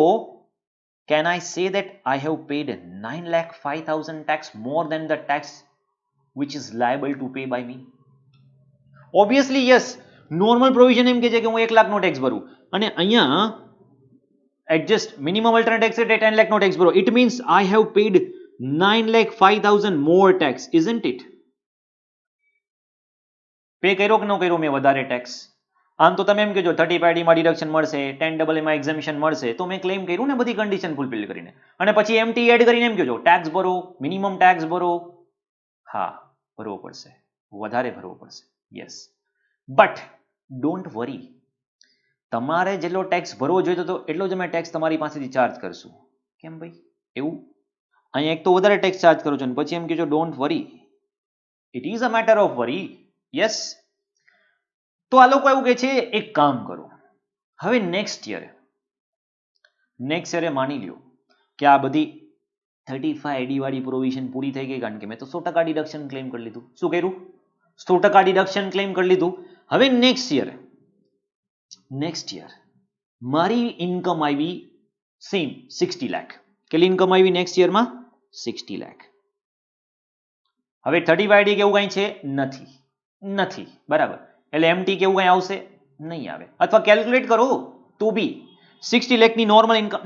can I say that I have paid 9,05,000 tax more than the tax which is liable to pay by me? Obviously yes. Normal provision એમ કહે છે કે હું 1 લાખનો ટેક્સ ભરું, અને અહીંયા એડજસ્ટ મિનિમમ અલ્ટરનેટ ટેક્સ એટલે 10 લાખનો ટેક્સ ભરો. It means I have paid 9,05,000 more tax, isn't it? Pay કર્યો કે ન કર્યો મેં વધારે ટેક્સ? આમ તો તમે એમ કહેજો 35D માં ડિડક્શન મળશે, 10AA માં એક્ઝેમ્પશન મળશે, તો મેં ક્લેમ કર્યું ને બધી કન્ડિશન ફૂલફિલ કરીને, અને પછી એમટી એડ કરીને એમ કહેજો ટેક્સ ભરો, મિનિમમ ટેક્સ ભરો. હા, ભરવો પડશે, વધારે ભરવો પડશે. Yes, but don't worry. તમારે જેટલો ટેક્સ ભરવો જોઈએ તો એટલો જ અમે ટેક્સ તમારી પાસેથી ચાર્જ કરશું. કેમ ભાઈ એવું? અહીંયા એક તો વધારે ટેક્સ ચાર્જ કરો છો, અને પછી એમ કહેજો don't worry. It is a matter of worry. Yes. તો આ લોકો એવું કહે છે એક કામ કરો, હવે નેક્સ્ટ યરે માની લ્યો કે આ બધી 35D વાળી પ્રોવિઝન પૂરી થઈ ગઈ, કારણ કે મેં તો 100% ડિડક્શન ક્લેમ કરી લીધું. શું કર્યું? 100% ડિડક્શન ક્લેમ કરી લીધું. હવે નેક્સ્ટ યર મારી ઇન્કમ આવી સેમ 60 લાખ. કેટલી ઇન્કમ આવી નેક્સ્ટ યરમાં? 60 લાખ. હવે 35D કેવું કઈ છે? નથી, બરાબર. એટલે એમટી કેવું કઈ આવશે? નહીં આવે. અથવા કેલ્ક્યુલેટ કરો તો બી 60 લાખની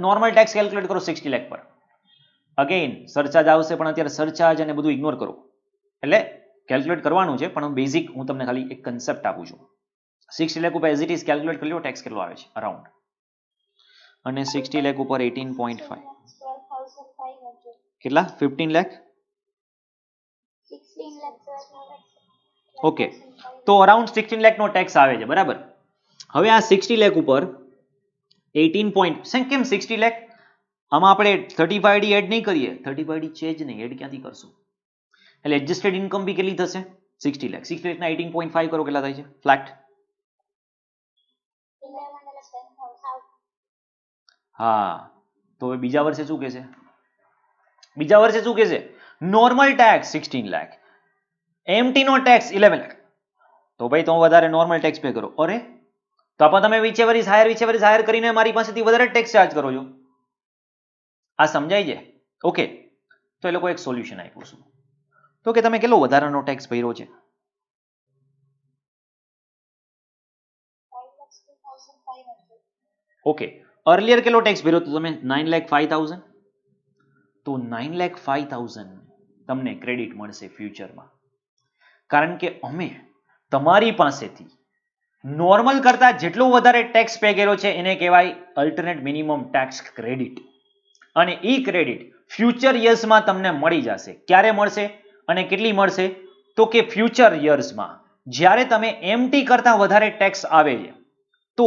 નોર્મલ ટેક્સ કેલ્ક્યુલેટ કરો 60 લાખ પર. અગેન સરચાર્જ આવશે, પણ અત્યારે સરચાર્જ અને બધું ઇગ્નોર કરો. એટલે કેલ્ક્યુલેટ કરવાનું છે, પણ બેઝિક હું તમને ખાલી એક કન્સેપ્ટ આપું છું. 60 લાખ ઉપર એઝ ઇટ ઇઝ કેલ્ક્યુલેટ કરી લો ટેક્સ કેટલો આવે છે અરાઉન્ડ. અને 60 લાખ ઉપર 18.5 કેટલા? 15 લાખ. 16,12,500. ઓકે, તો અરાઉન્ડ 16 લાખનો ટેક્સ આવે છે, બરાબર. હવે આ 60 લાખ ઉપર 18 કેમ 60 લાખ? આમાં આપણે 35D એડ નહીં કરીએ, 35D છે જ નહીં, એડ ક્યાંથી કરશું? એટલે એડજસ્ટેડ ઇન્કમ બી કેટલી થશે? 60 લાખ. 60 લાખના 18.5 કરો, કેટલા થાય છે ફ્લેટ? હા, તો હવે બીજા વર્ષે શું કહેશે? નોર્મલ ટેક્સ 16 લાખ, એમટી નો ટેક્સ 11 લાખ. તો ભાઈ તો વધારે નોર્મલ ટેક્સ પે કરો. અરે તો આપણે તમે વિચેવર ઇઝ હાયર કરીને મારી પાસેથી વધારે ટેક્સ ચાર્જ કરો છો. આ સમજાય છે? ઓકે, તો એ લોકો એક સોલ્યુશન આપ્યું છે. તો કે તમે કેટલો વધારાનો ટેક્સ ભર્યો છે? 5,02,500. ઓકે, અર્લિયર કેટલો ટેક્સ ભર્યો તો તમે? 9,05,000. તો 9,05,000 તમને ક્રેડિટ મળશે ફ્યુચરમાં, કારણ કે અમે તમારી પાસેથી નોર્મલ કરતા જેટલો વધારે ટેક્સ પે કર્યો છે એને કહેવાય અલ્ટરનેટ મિનિમમ ટેક્સ ક્રેડિટ. અને એ ક્રેડિટ ફ્યુચર યર્સમાં તમને મળી જશે. ક્યારે મળશે અને કેટલી મળશે? તો કે ફ્યુચર યર્સમાં જ્યારે તમે એમટી કરતા વધારે ટેક્સ આવે છે, તો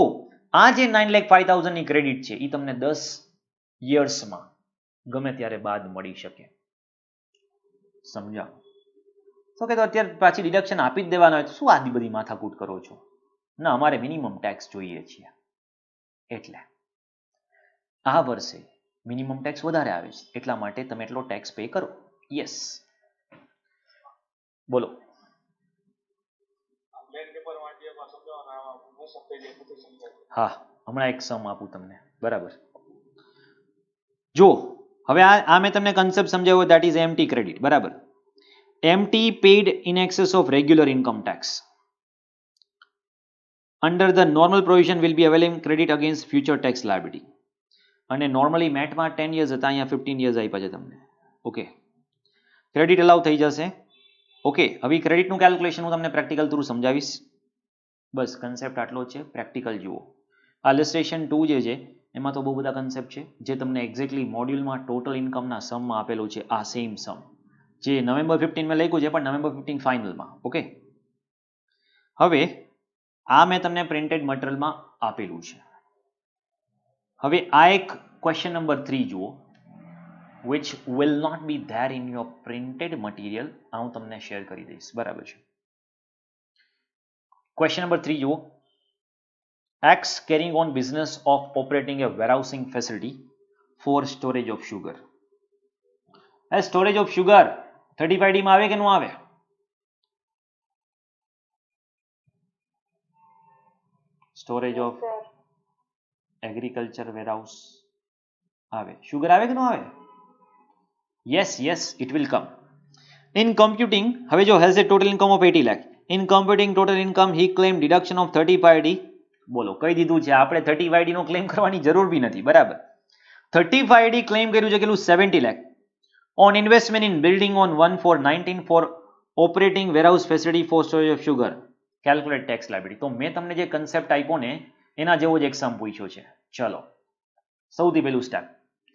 આ જે 9,05,000 ની ક્રેડિટ છે એ તમને 10 યર્સમાં ગમે ત્યારે બાદ મળી શકે. સમજાવો? તો કે તો અત્યારે પાછી ડિડક્શન આપી જ દેવાના હોય તો શું આટલી બધી માથાકૂટ કરો છો? ના, અમારે મિનિમમ ટેક્સ જોઈએ છીએ. એટલે આ વર્ષે મિનિમમ ટેક્સ વધારે આવે છે એટલા માટે તમે એટલો ટેક્સ પે કરો. યસ, બોલો. હા, હમણાં એક સમ આપું તમને. બરાબર, જો હવે આ મેં તમને કન્સેપ્ટ સમજાવ્યો, દેટ ઇઝ એમટી ક્રેડિટ. બરાબર, AMT paid in excess of regular income tax under the normal provision will be available credit against future tax liability. અને નોર્મલી મેટમાં 10 યર્સ હતા, અહીંયા 15 યર્સ આપ્યા છે તમને. ઓકે, ક્રેડિટ અલાઉ થઈ જશે. ઓકે, હવે ક્રેડિટનું કેલ્ક્યુલેશન હું તમને પ્રેક્ટિકલ થ્રુ સમજાવીશ. બસ કન્સેપ્ટ આટલો જ છે, પ્રેક્ટિકલ જુઓ. આ ઇલસ્ટ્રેશન 2 જે છે એમાં તો બહુ બધા કન્સેપ્ટ છે જે તમને એક્ઝેક્ટલી મોડ્યુલમાં ટોટલ ઇન્કમના સમમાં આપેલું છે. આ સેમ સમ જે નવેમ્બર 15 મેં લખ્યું છે પણ નવેમ્બર 15 ફાઇનલમાં. ઓકે, હવે આ મેં તમને પ્રિન્ટેડ મટીરિયલમાં આપેલું છે. હવે આ એક ક્વેશ્ચન નંબર 3 જુઓ, which will not be there in your printed material. આ હું તમને શેર કરી દઈશ. બરાબર છે. ક્વેશ્ચન નંબર 3 જુઓ. X carrying on business of operating a warehousing facility for storage of sugar. Storage of sugar 35D માં આવે કે ન આવે? સ્ટોરેજ ઓફ એગ્રીકલ્ચર વેરહાઉસ આવે. સુગર આવે કે ન આવે? Yes yes, it will come. In computing, હવે જો has a total income of 80 lakh. In computing total income he claim deduction of 35D. બોલો, કહી દીધું છે આપણે 35D નો ક્લેમ કરવાની જરૂર બી નથી. બરાબર, 35D ક્લેમ કર્યું છે કેટલું? 70 lakh. On investment in building on 1/4/19 for operating warehouse facility for storage of sugar. Calculate tax liability. તો મેં તમને જે કન્સેપ્ટ આપ્યો ને એના જેવો જ એક્ઝામ પૂછ્યો છે. ચલો, સૌથી પહેલું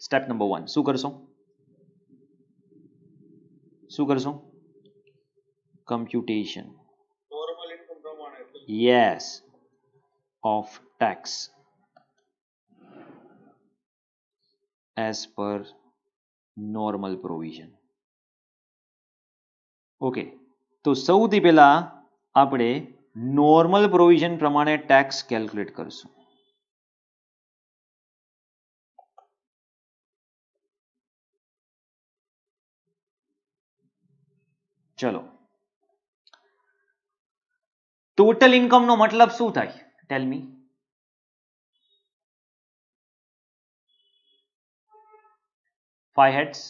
સ્ટેપ નંબર 1 શું કરશો? શું કરશો? Computation. Yes, of tax as per normal provision. Okay, તો સૌથી પહેલા આપણે નોર્મલ પ્રોવિઝન પ્રમાણે ટેક્સ કેલ્ક્યુલેટ કરશું. ચલો, ટોટલ ઇન્કમ નો મતલબ શું થાય? ટેલ મી. ફાઈવ હેડ્સ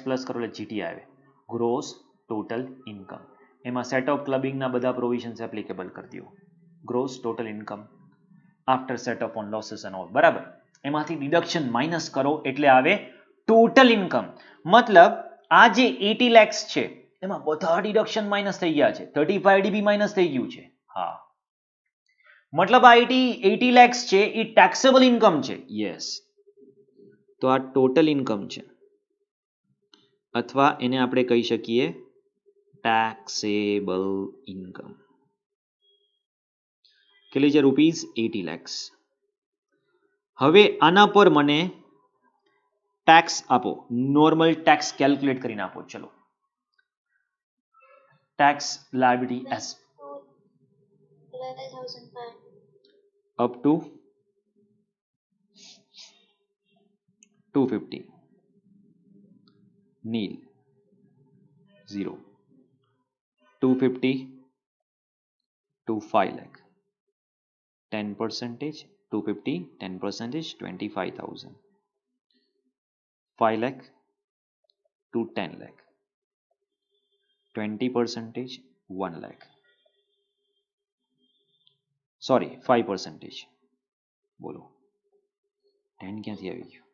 પ્લસ કરો એટલે જીટી આવે. Gross total income. એમાં સેટ ઓફ ક્લબિંગના બધા પ્રોવિઝન્સ એપ્લિકેબલ કરી દો. Gross total income after set of on losses and all. બરાબર, એમાંથી ડિડક્શન માઇનસ કરો એટલે આવે ટોટલ ઇન્કમ. મતલબ આ જે 80 lakhs છે એમાં બધા ડિડક્શન માઇનસ થઈ ગયા છે. 35D બી માઇનસ થઈ ગયું છે. હા, મતલબ આ 80 lakhs છે એ ટેક્સેબલ ઇન્કમ છે. યસ, તો આ ટોટલ ઇન્કમ છે અથવા એને આપણે કહી શકીએ ટેક્સેબલ ઇન્કમ. કેટલી છે? ₹80 lakhs. હવે આના પર મને ટેક્સ આપો, નોર્મલ ટેક્સ કેલ્ક્યુલેટ કરીને આપો. ચલો, tax liability S up to 250 nil 0 250 to 5 lakh 10%, 250 10%, 25,000 5 lakh to 10 lakh 20%, 1 lakh. Sorry, 5%. બોલો, 10 ક્યાંથી આવી ગયું?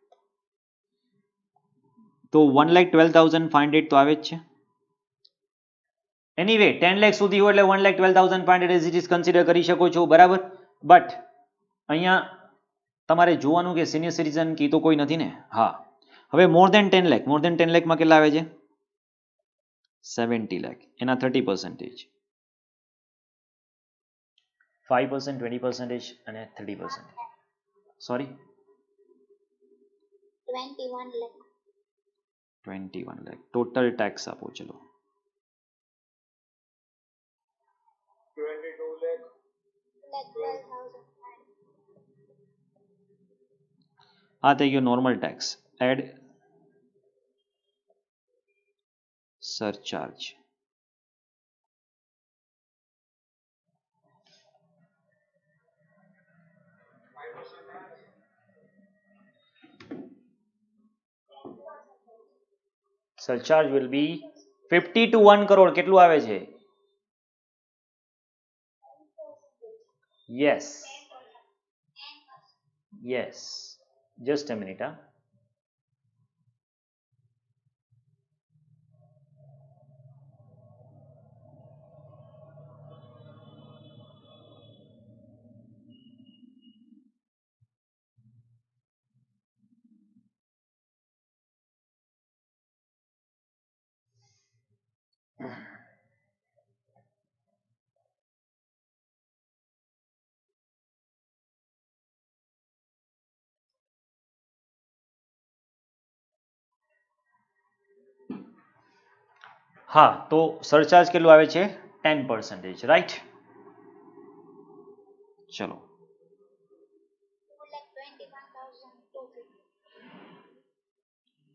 તો 1,12,500 તો આવે જ છે. એનીવે 10 લાખ સુધી હોય એટલે 1,12,500 એઝ ઇટ ઇઝ કન્સિડર કરી શકો છો. બરાબર, બટ અહીંયા તમારે જોવાનું કે સિનિયર સિટીઝન કી તો કોઈ નથી ને. હા, હવે મોર દેન 10 લાખ, મોર દેન 10 લાખમાં કેટલા આવે છે? 70 લાખ. એના 30%. 5%, 20% અને 30%. Sorry 21 lakh. 21 lakh total tax આપો. ચલો 22 lakh. Like 12,000. આ થઈ ગયો normal tax. Add surcharge. Surcharge will be 50 to 1 crore. કેટલું આવે છે? Yes yes, just a minute. હા, તો સરચાર્જ કેટલું આવે છે? 10%, રાઈટ? ચલો 2,21,250.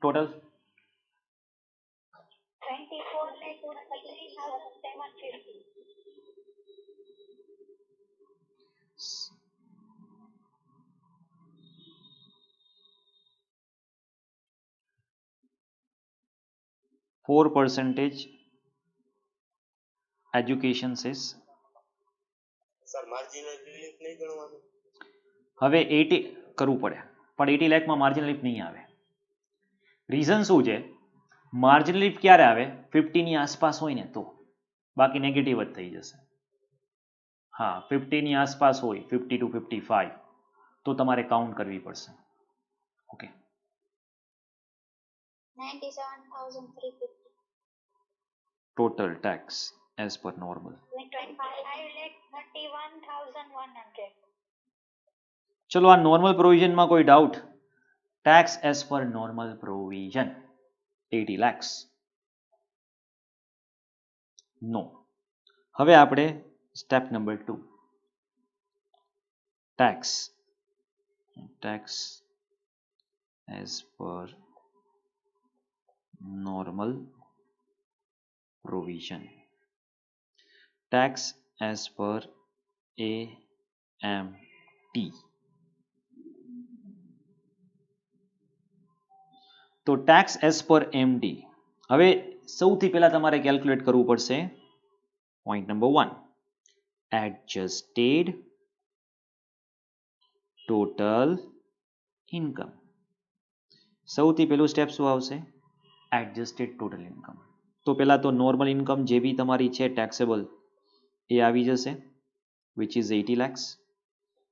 Total 24,33,750. 4% education cess. Sir marginal relief નહીં ગણવાનું. હવે 80 કરવું પડે, પણ 80 લાખમાં માર્જિન લિફ્ટ નહીં આવે. રીઝન શું છે? માર્જિન લિફ્ટ ક્યારે આવે? 50 ની આસપાસ હોય ને તો, બાકી નેગેટિવ જ થઈ જશે. હા, 50 ની આસપાસ હોય, 50 to 55, તો તમારે કાઉન્ટ કરવી પડશે. ઓકે, 97,350. ટોટલ ટેક્સ એઝ પર નોર્મલ. 25,31,100. ચલો, આ નોર્મલ પ્રોવિઝનમાં કોઈ ડાઉટ? ટેક્સ એઝ પર નોર્મલ પ્રોવિઝન 80 lakhs. નો. હવે આપણે સ્ટેપ નંબર 2, ટેક્સ એઝ પર નોર્મલ પ્રોવિઝન. ટેક્સ એઝ પર AMT. તો ટેક્સ એઝ પર MT. હવે સૌથી પહેલા તમારે કેલ્ક્યુલેટ કરવું પડશે. Point number 1, adjusted total income. સૌથી પહેલું સ્ટેપ શું આવશે? Adjusted total income. તો પહેલા તો નોર્મલ ઇન્કમ જે બી તમારી છે ટેક્સેબલ એ આવી જશે, વિચ ઇઝ 80 lakhs.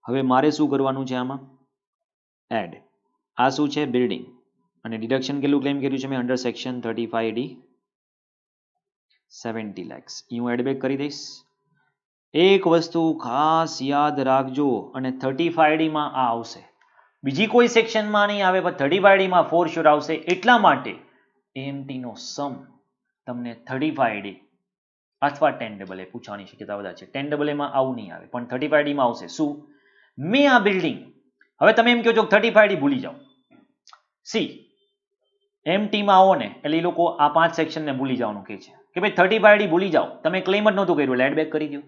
હવે મારે શું કરવાનું છે આમાં? એડ. આ શું છે? બિલ્ડિંગ. અને ડિડક્શન કેટલું ક્લેમ કર્યું છે મેં અંડર સેક્શન 35D? 70 lakhs. હું એડબેક કરી દઈશ. એક વસ્તુ ખાસ યાદ રાખજો, અને 35D માં આ આવશે, બીજી કોઈ સેક્શનમાં નહીં આવે, પણ 35D માં ફોર શ્યોર આવશે. એટલા માટે AMT નો સમ તમને 35D અથવા 10AA પૂછવાની શક્યતા વધારે છે. 10AA માં આવું નહીં આવે, પણ 35D માં આવશે. શું? મેં આ બિલ્ડિંગ, હવે તમે એમ કહો છો 35D ભૂલી જાઓ. સી MT માં આવો ને એટલે એ લોકો આ 5 સેક્શનને ભૂલી જવાનું કહે છે કે ભાઈ 35D ભૂલી જાઓ, તમે ક્લેમ જ નહોતું કર્યું એટલે એડબેક કરી દો.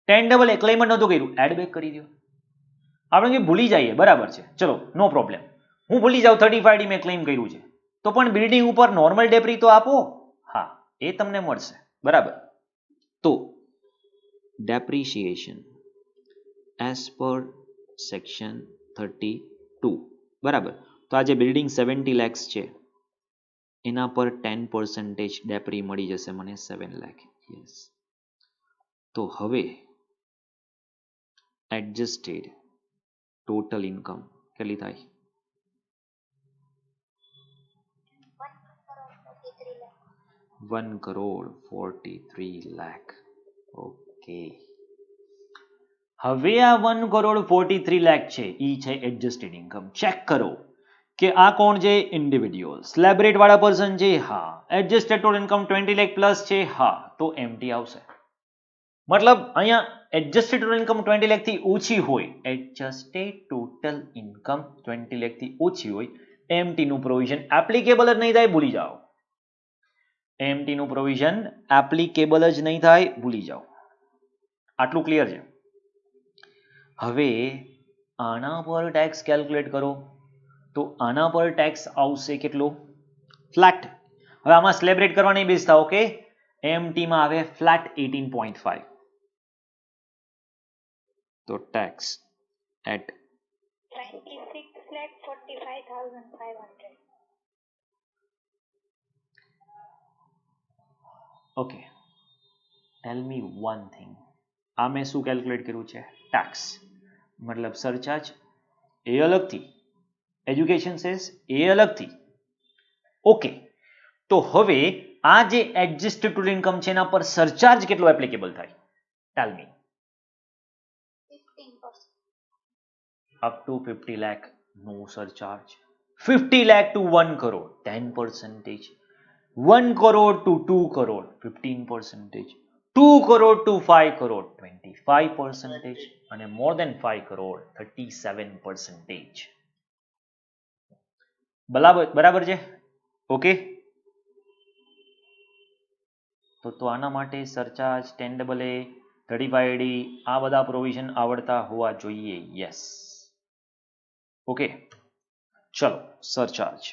10AA ક્લેમ જ નહોતું કર્યું, એડબેક કરી દો. આપણે ભૂલી જઈએ, બરાબર છે, ચલો નો પ્રોબ્લેમ. હું ભૂલી જાઉં 35D મેં ક્લેમ કર્યું છે, તો પણ બિલ્ડિંગ ઉપર નોર્મલ ડેપ્રી તો આપો. હા, એ તમને મળશે, બરાબર. તો ડેપ્રિશિએશન એઝ પર સેક્શન 32, બરાબર. તો આ જે બિલ્ડિંગ 70 lakhs છે એના પર 10% ડેપ્રી મળી જશે મને 7 lakh. યસ. તો હવે એડજસ્ટેડ ટોટલ ઇન્કમ કેટલી થાય? 1,43,00,000. 1,43,00,000. ઓકે. હવે આ 1,43 લાખ છે ઈ છે એડજસ્ટેડ ઇન્કમ. ચેક કરો કે આ કોણ છે? ઇન્ડિવિડ્યુઅલ. સ્લેબ રેટ વાળા પર્સન છે? હા. Adjusted total income 20 lakh plus છે? હા. તો એમટી આવશે. મતલબ અહીંયા એડજસ્ટેડ ટોટલ ઇન્કમ 20 લાખ થી ઓછી હોય, એડજસ્ટેડ ટોટલ ઇન્કમ 20 લાખ થી ઓછી હોય, એમટી નું પ્રોવિઝન એપ્લિકેબલ જ નહીં થાય, ભૂલી જાઓ. એમટી નું પ્રોવિઝન એપ્લિકેબલ જ નહીં થાય, ભૂલી જાઓ. આટલું ક્લિયર છે. હવે આના પર ટેક્સ કેલ્ક્યુલેટ કરો તો આના પર ટેક્સ આવશે કેટલો? ફ્લેટ. હવે આમાં સ્લેબ રેટ કરવા નહીં બેસતા, ઓકે? એમટી માં આવે ફ્લેટ 18.5. તો tax at 26,45,500. Okay. Tell me one thing. આ મેં શું કેલ્ક્યુલેટ કર્યું છે? ટેક્સ મતલબ સરચાર્જ એ અલગથી, એજ્યુકેશન સેસ એ અલગથી. ઓકે. તો હવે આ જે એડજસ્ટેડ ટોટલ ઇન્કમ છે એના પર સરચાર્જ કેટલો એપ્લિકેબલ થાય? Tell me. 15%. Up to 50 lakh નો surcharge. 50 lakh to 1 crore 10%. 1 crore to 2 crore 15%. 2 crore to 5 crore 25%. અને મોર દેન 5 કરોડ 37%. બરાબર છે? ઓકે. તો આના માટે સરચાર્જ 10AA 35AD આ બધા પ્રોવિઝન આવડતા હોવા જોઈએ. યસ. ઓકે. ચલો surcharge.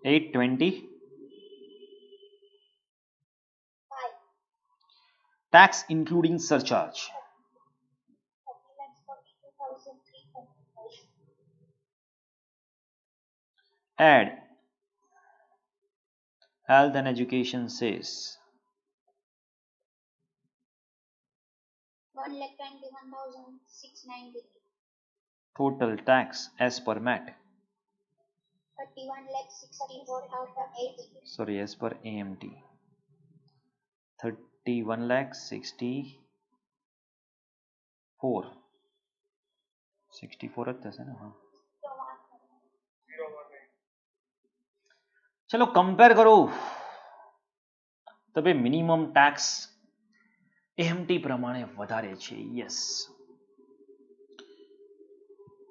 $820. Tax including surcharge. 30,42,300. Add health and education says 1,21,690. total tax as per MAT. 31,64,080. Sorry, as per AMT. 31,64,000. 64 જ થશે ને? હા. ચલો કમ્પેર કરો તો ભાઈ મિનિમમ ટેક્સ એમટી પ્રમાણે વધારે છે. યસ.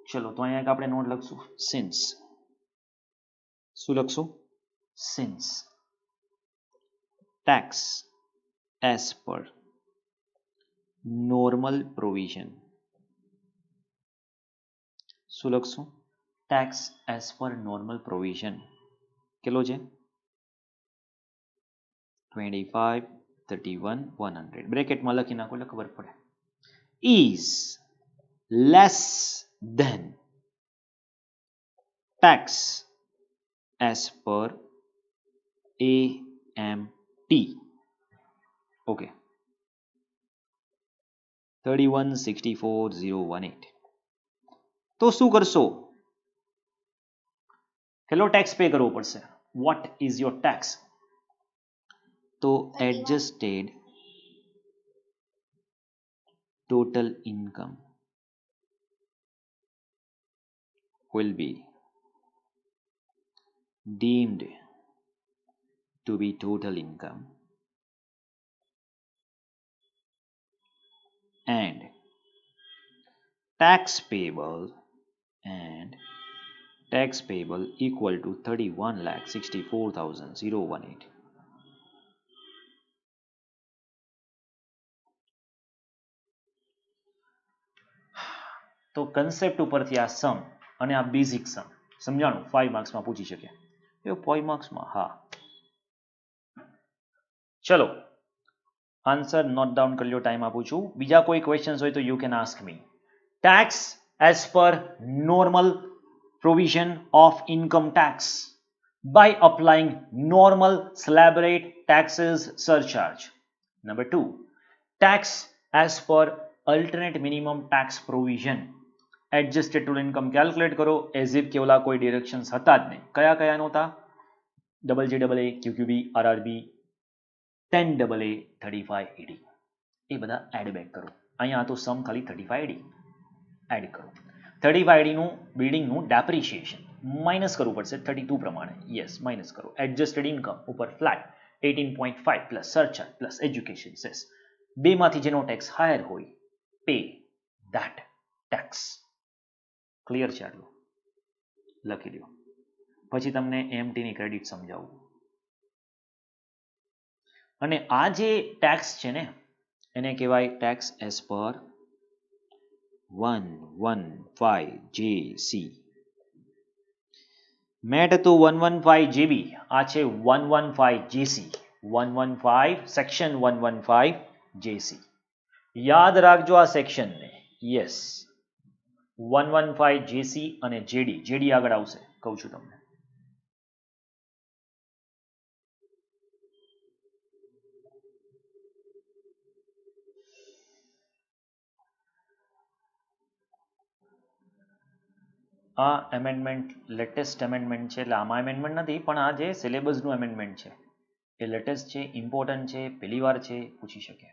ચલો તો અહીંયા આપણે નોટ લખશું સિન્સ. શું લખશું? Since tax as per normal provision. શું લખશું? tax as per normal provision કેટલો છે? 25, 31, 100 બ્રેકેટમાં લખી નાખો એટલે ખબર પડે. is less than tax as per AMT. Okay. 31,64,018. તો શું કરશો? કેટલો ટેક્સ પે કરવો પડશે? What is your tax? તો adjusted total income will be deemed to be total income and tax payable equal to 31,64,018. તો કન્સેપ્ટ ઉપરથી આ સમ અને આ બેઝિક સમ સમજાણું 5 માર્ક્સમાં પૂછી શકે. એ 5 માર્ક્સમાં? હા. ચલો આન્સર નોટ ડાઉન કરી લો, ટાઈમ આપું છું. બીજા કોઈ ક્વેશ્ચન્સ હોય તો you can ask me. Tax as પર normal provision of income tax by applying normal slab rate taxes surcharge. Number 2, tax as per alternate minimum tax provision. Adjusted total income calculate કરો as if કે ઓલા કોઈ ડિરેક્શન્સ હતા જ નહીં. કયા કયા નહોતા? ડબલ જે ડબલ એ QQB RRB 10AA 35AD એ બધા એડ બેક કરો. અહીંયા તો સમ ખાલી 35AD એડ કરો. 35AD નું બિલ્ડિંગનું ડેપ્રિશિએશન માઇનસ કરવું પડશે 32 પ્રમાણે. યસ, માઇનસ કરો. એડજસ્ટેડ ઇન્કમ ઉપર flat 18.5 plus surcharge plus education cess બેમાંથી જેનો ટેક્સ હાયર હોય પે ધેટ ટેક્સ. ક્લિયર છે? આટલું લખી દો. પછી તમને એમટીની ક્રેડિટ સમજાવું. અને આ જે ટેક્સ છે ને એને કહેવાય ટેક્સ એઝ પર 115JC. મેટ હતું 115JB, આ છે 115JC. 115 section 115JC. યાદ રાખજો આ સેક્શનને. યસ, 115JC અને જેડી આગળ આવશે, કહું છું તમને. આ એમેન્ડમેન્ટ લેટેસ્ટ એમેન્ડમેન્ટ છે, એટલે આમાં એમેન્ડમેન્ટ નથી, પણ આ જે સિલેબસનું એમેન્ડમેન્ટ છે એ લેટેસ્ટ છે, ઇમ્પોર્ટન્ટ છે, પહેલી વાર છે, પૂછી શકે.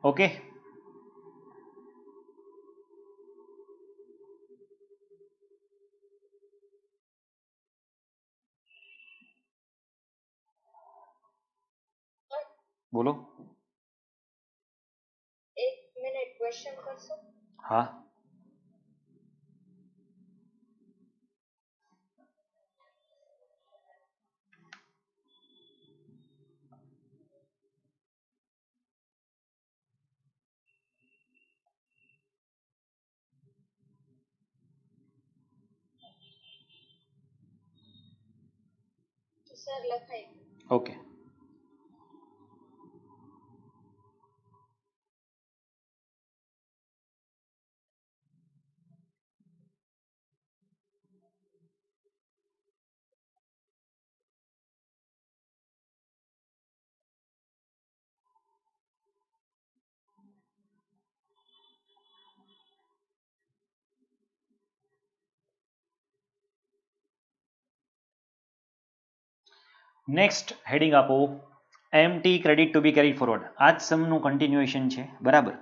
ઓકે, બોલો. એક મિનિટ ક્વેશ્ચન કરશો? હા, સર લખાય. ઓકે. નેક્સ્ટ હેડિંગ આપો, AMT credit to be carry forward. આ જ સમનું કન્ટિન્યુએશન છે, બરાબર.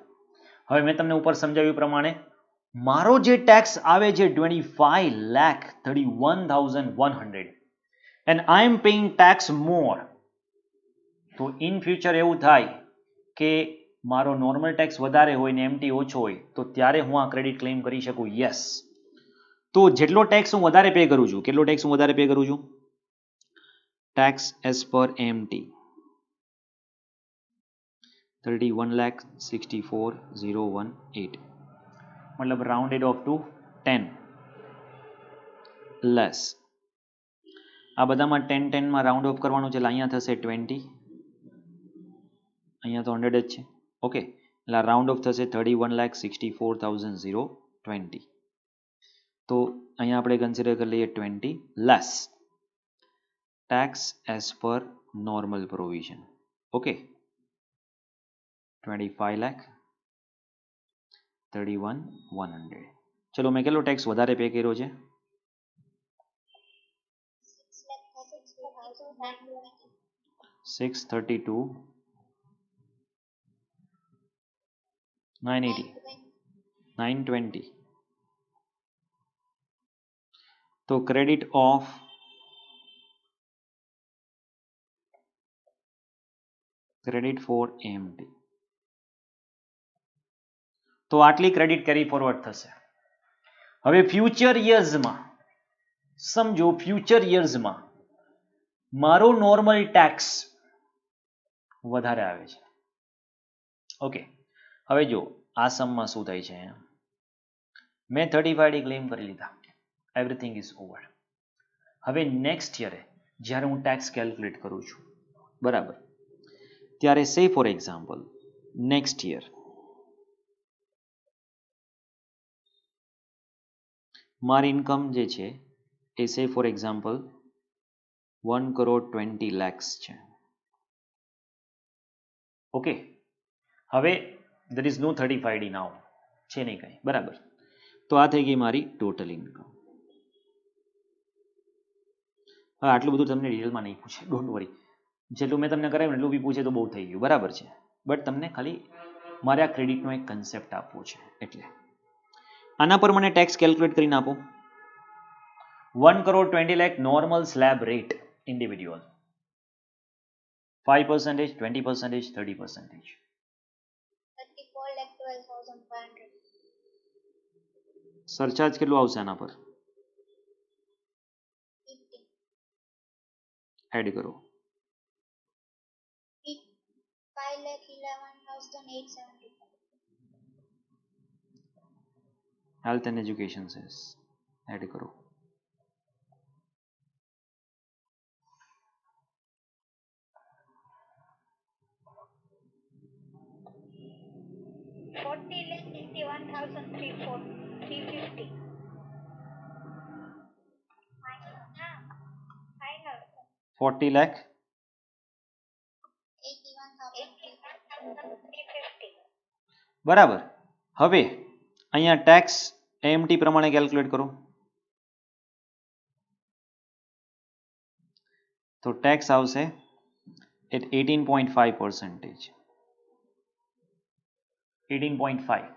હવે મેં તમને ઉપર સમજાવ્યું પ્રમાણે મારો જે ટેક્સ આવે છે 25,31,100 and I am paying tax more. તો ઇન ફ્યુચર એવું થાય કે મારો નોર્મલ ટેક્સ વધારે હોય ને એમટી ઓછો હોય તો ત્યારે હું આ ક્રેડિટ ક્લેમ કરી શકું. યસ. તો જેટલો ટેક્સ હું વધારે પે કરું છું, કેટલો ટેક્સ હું વધારે પે કરું છું? ટેક્સ એઝ પર એમટી 31,64,018, मतलब राउंडेड ऑफ टू 10 લેસ. આ બધામાં 10 10 માં રાઉન્ડ ઓફ કરવાનું છે એટલે અહીંયા થશે 20, અહીંયા તો 100 જ છે. ઓકે, એટલે રાઉન્ડ ઓફ થશે 31,64,020. તો અહીંયા આપણે કન્સિડર કરી લઈએ 20 લેસ ટેક્સ એઝ પર નોર્મલ પ્રોવિઝન. ઓકે, 25,31,100. ચલો મેં કેટલો ટેક્સ વધારે પે કર્યો છે? 632,980, 920. તો credit of credit for AMT. તો આટલી ક્રેડિટ કેરી ફોરવર્ડ થશે. હવે ફ્યુચર યર્સમાં સમજો, ફ્યુચર યર્સમાં મારો નોર્મલ ટેક્સ વધારે આવે છે. ઓકે, હવે જો આ સમમાં શું થાય છે, મેં 35D ક્લેમ કરી લીધા, એવરીથિંગ ઇઝ ઓવર. હવે નેક્સ્ટ યરે જ્યારે હું ટેક્સ કેલ્ક્યુલેટ કરું છું, બરાબર, ત્યારે સે ફોર એક્ઝામ્પલ નેક્સ્ટ યર મારી ઇન્કમ જે છે એ સે ફોર એક્ઝામ્પલ 1,20,00,000 છે. ઓકે, હવે there is no 35D નાઉ, છે નહીં કંઈ, બરાબર. તો આ થઈ ગઈ મારી ટોટલ ઇન્કમ. હવે આટલું બધું તમને ડિટેલમાં નહીં પૂછે, ડોન્ટ વરી. જેટલું મેં તમને કરાવ્યું એટલું બી પૂછે તો બહુ થઈ ગયું, બરાબર છે. બટ તમને ખાલી મારે આ ક્રેડિટનો એક કન્સેપ્ટ આપવો છે. એટલે આના પર મને ટેક્સ કેલ્ક્યુલેટ કરીને આપો. 1,20,00,000 normal slab rate individual, 5%, 20%, 30%. 34,12,500. Surcharge કેટલું આવશે આના પર? 50. એડ કરો. 5,11,875. Health and education cess add કરો. $40,81,350. ફાઇનલ 40 લાખ 81,350. બરાબર. હવે અહીંયા ટેક્સ એમટી પ્રમાણે કેલ્ક્યુલેટ કરો. તો ટેક્સ આવશે એટ 18.5%. 18.5.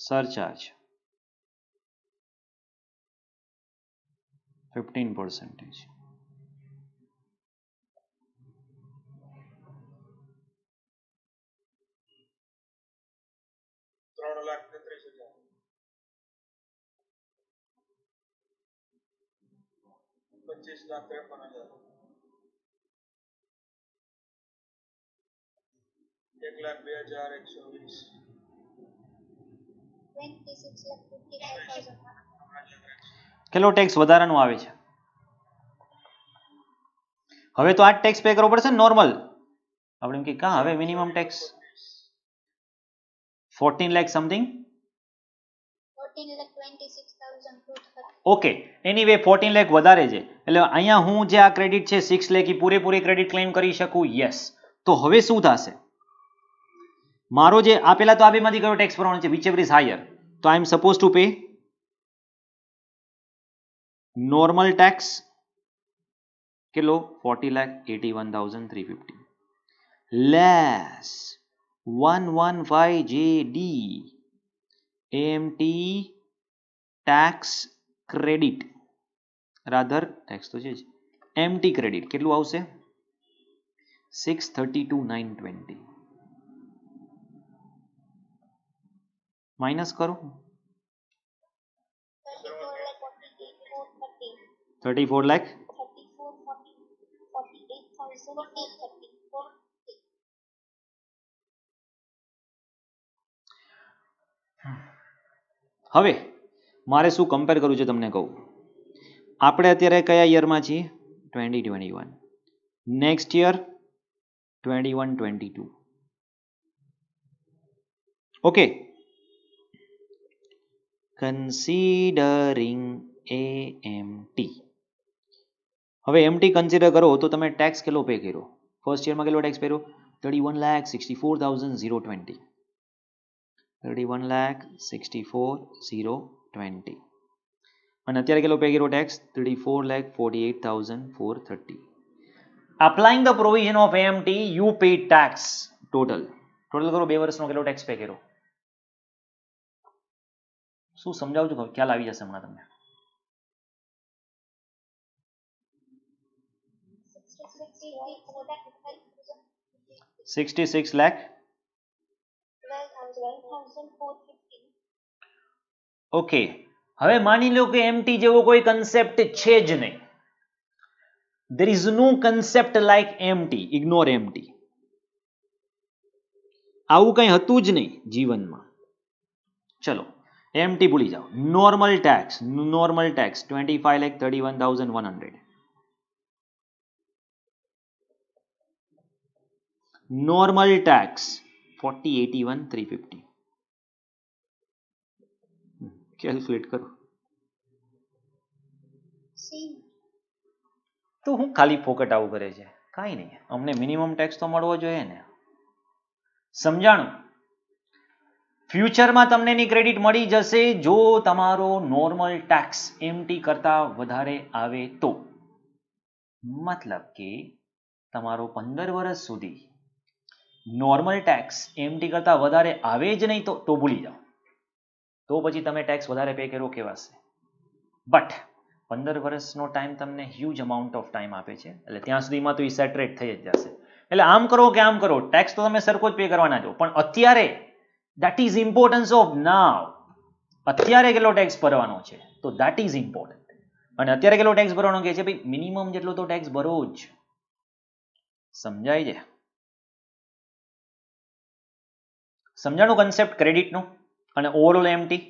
Surcharge 15%. કેટલો ટેક્સ વધારાનો આવે છે? હવે તો આ ટેક્સ પે કરવો પડશે નોર્મલ. આપણે એમ કે કા હવે minimum tax 14 lakh something. 14,26,230. Okay, anyway 14 lakh વધારે છે એટલે અહીંયા હું જે આ ક્રેડિટ છે 6 લાખ એ પૂરેપૂરી ક્રેડિટ ક્લેમ કરી શકું? યસ. તો હવે શું થશે? મારો જે આ પેલા તો આ બેમાંથી કયો ટેક્સ ભરવાનો છે? whichever is higher. તો I am suppose to pay normal tax કેટલો? 40,81,350 less 115JD AMT tax credit, rather tax તો છે જ, MT credit કેટલું આવશે? 632,920 માઇનસ કરો 34 લાખ. હવે મારે શું કમ્પેર કરવું છે તમને કહું. આપણે અત્યારે કયા યરમાં છીએ? 2021. Next year 21-22. Okay, considering AMT. હવે એમટી કન્સિડર કરો તો તમે ટેક્સ કેટલો પે કર્યો? ફર્સ્ટ યરમાં કેટલો ટેક્સ કર્યો? 31,64,020. 31,64,020. અને અત્યારે કેટલો પે કર્યો tax? 34,48,430. Applying the provision of AMT, you paid tax total. Total કરો 2 વર્ષનો કેટલો ટેક્સ પે કર્યો? શું સમજાવું છું? ખ્યાલ આવી જશે હમણાં તમને. 66 લાખ. ઓકે, હવે માની લો કે એમટી જેવો કોઈ કન્સેપ્ટ છે જ નહીં. there is no concept like empty. ignore empty. આવું કંઈ હતું જ નહીં જીવનમાં. ચલો એમટી ભૂલી જાઓ. Normal tax 25,31,100. Normal tax 40,81,350. Calculate કરો. તો હું ખાલી ફોકટ આવું કરે છે? કાંઈ નહીં, અમને મિનિમમ ટેક્સ તો મળવો જોઈએ ને. સમજાણું? ફ્યુચરમાં તમને એની ક્રેડિટ મળી જશે જો તમારો નોર્મલ ટેક્સ એમટી કરતા વધારે આવે તો. મતલબ કે તમારો 15 વર્ષ સુધી નોર્મલ ટેક્સ એમટી કરતા વધારે આવે જ નહીં તો ભૂલી જાઓ. તો પછી તમે ટેક્સ વધારે પે કર્યો કહેવાશે. બટ 15 વર્ષનો ટાઈમ તમને હ્યુજ અમાઉન્ટ ઓફ ટાઈમ આપે છે એટલે ત્યાં સુધીમાં તો એ સેટરેટ થઈ જ જશે. એટલે આમ કરો કે આમ કરો ટેક્સ તો તમે સરખો જ પે કરવાના છો, પણ અત્યારે that is importance of now. અત્યારે કેટલો ટેક્સ ભરવાનો છે તો that is important. અને અત્યારે કેટલો ટેક્સ ભરવાનો કહે છે? ભાઈ મિનિમમ જેટલો તો ટેક્સ ભરવો જ. સમજાય છે? સમજાણું કન્સેપ્ટ ક્રેડિટનો અને ઓવરઓલ એમટી?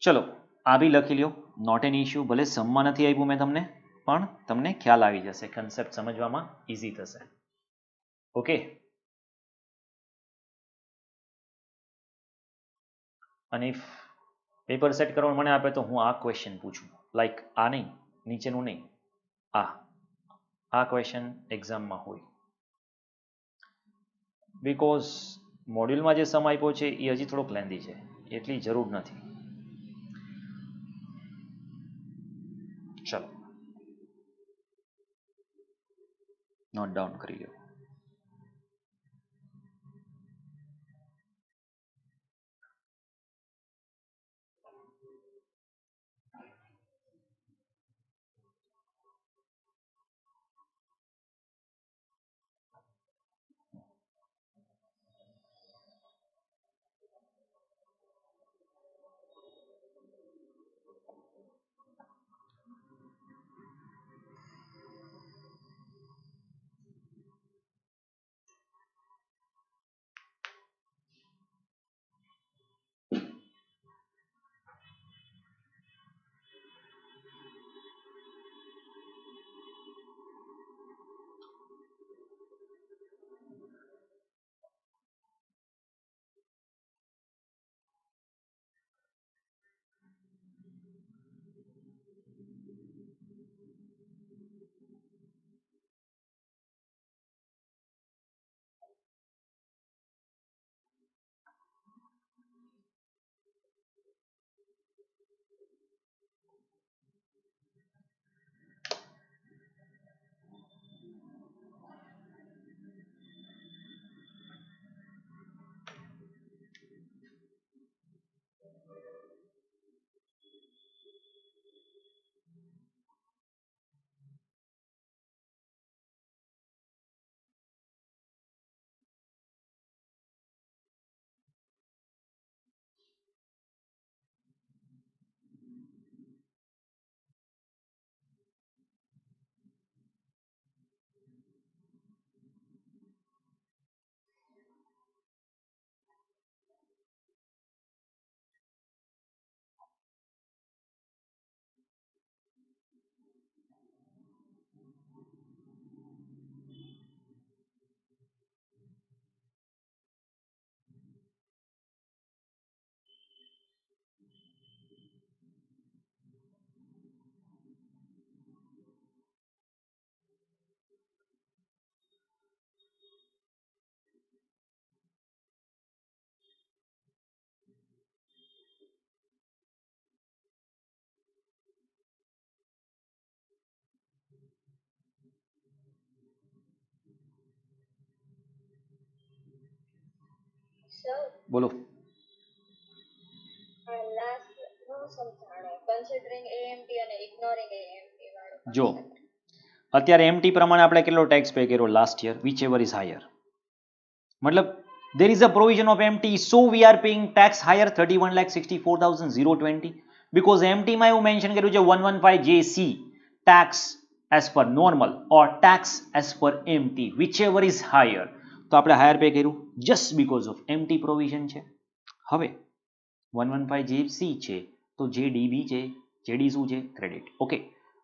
ચલો આ બી લખી લ્યો, નોટ એન ઇશ્યુ. ભલે સમમાં નથી આપ્યું મેં તમને, પણ તમને ખ્યાલ આવી જશે, કન્સેપ્ટ સમજવામાં ઇઝી થશે. ઓકે, અને ઇફ પેપર સેટ કરવાનું મને આપે તો હું આ ક્વેશ્ચન પૂછું, લાઈક આ નહીં, નીચેનું નહીં, આ ક્વેશ્ચન એક્ઝામમાં હોય. બીકોઝ મોડ્યુલમાં જે સમ આપ્યો છે એ હજી થોડોક લેન્ધી છે, એટલી જરૂર નથી. નોટ ડાઉન કરી લો. સર બોલો. આ લાસ્ટ નું સમજાણો કન્સિડરિંગ એએમટી અને ઇગ્નોરિંગ એએમટી વાળું જો અત્યારે એમટી પ્રમાણે આપણે કેટલો ટેક્સ પે કર્યો last year, which ever is higher. મતલબ there is a provision of MT, so we are paying tax higher 31,64,020 because MT માં એવું મેન્શન કર્યું છે 115JC tax as per normal or tax as per MT whichever is higher. તો આપણે higher pay કર્યું just because of MT provision છે. હવે 115JC છે તો JDB છે, JD શું છે? ક્રેડિટ. ઓકે,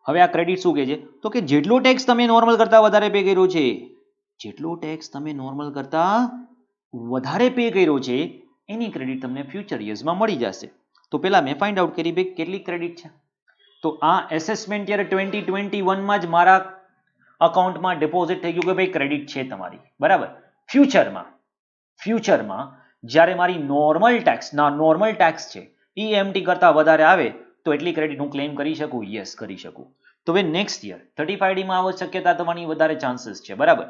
હવે આ ક્રેડિટ શું કહે છે? તો કે જેટલો ટેક્સ તમે નોર્મલ કરતા વધારે પે કર્યો છે, જેટલો ટેક્સ તમે નોર્મલ કરતા વધારે પે કર્યો છે એની ક્રેડિટ તમને ફ્યુચર યર્સમાં મળી જશે. તો પહેલા મેં ફાઇન્ડ આઉટ કરી ભાઈ કેટલી ક્રેડિટ છે. તો આ એસેસમેન્ટ યર 2021માં જ મારા અકાઉન્ટમાં ડિપોઝિટ થઈ ગયું કે ભાઈ ક્રેડિટ છે તમારી, બરાબર. ફ્યુચરમાં જ્યારે મારી નોર્મલ ટેક્સ છે એ એમટી કરતાં વધારે આવે તો એટલી ક્રેડિટ હું ક્લેમ કરી શકું? યસ, કરી શકું. તો હવે નેક્સ્ટ યર 35D માં આવવાની શક્યતા તમારી વધારે ચાન્સીસ છે, બરાબર.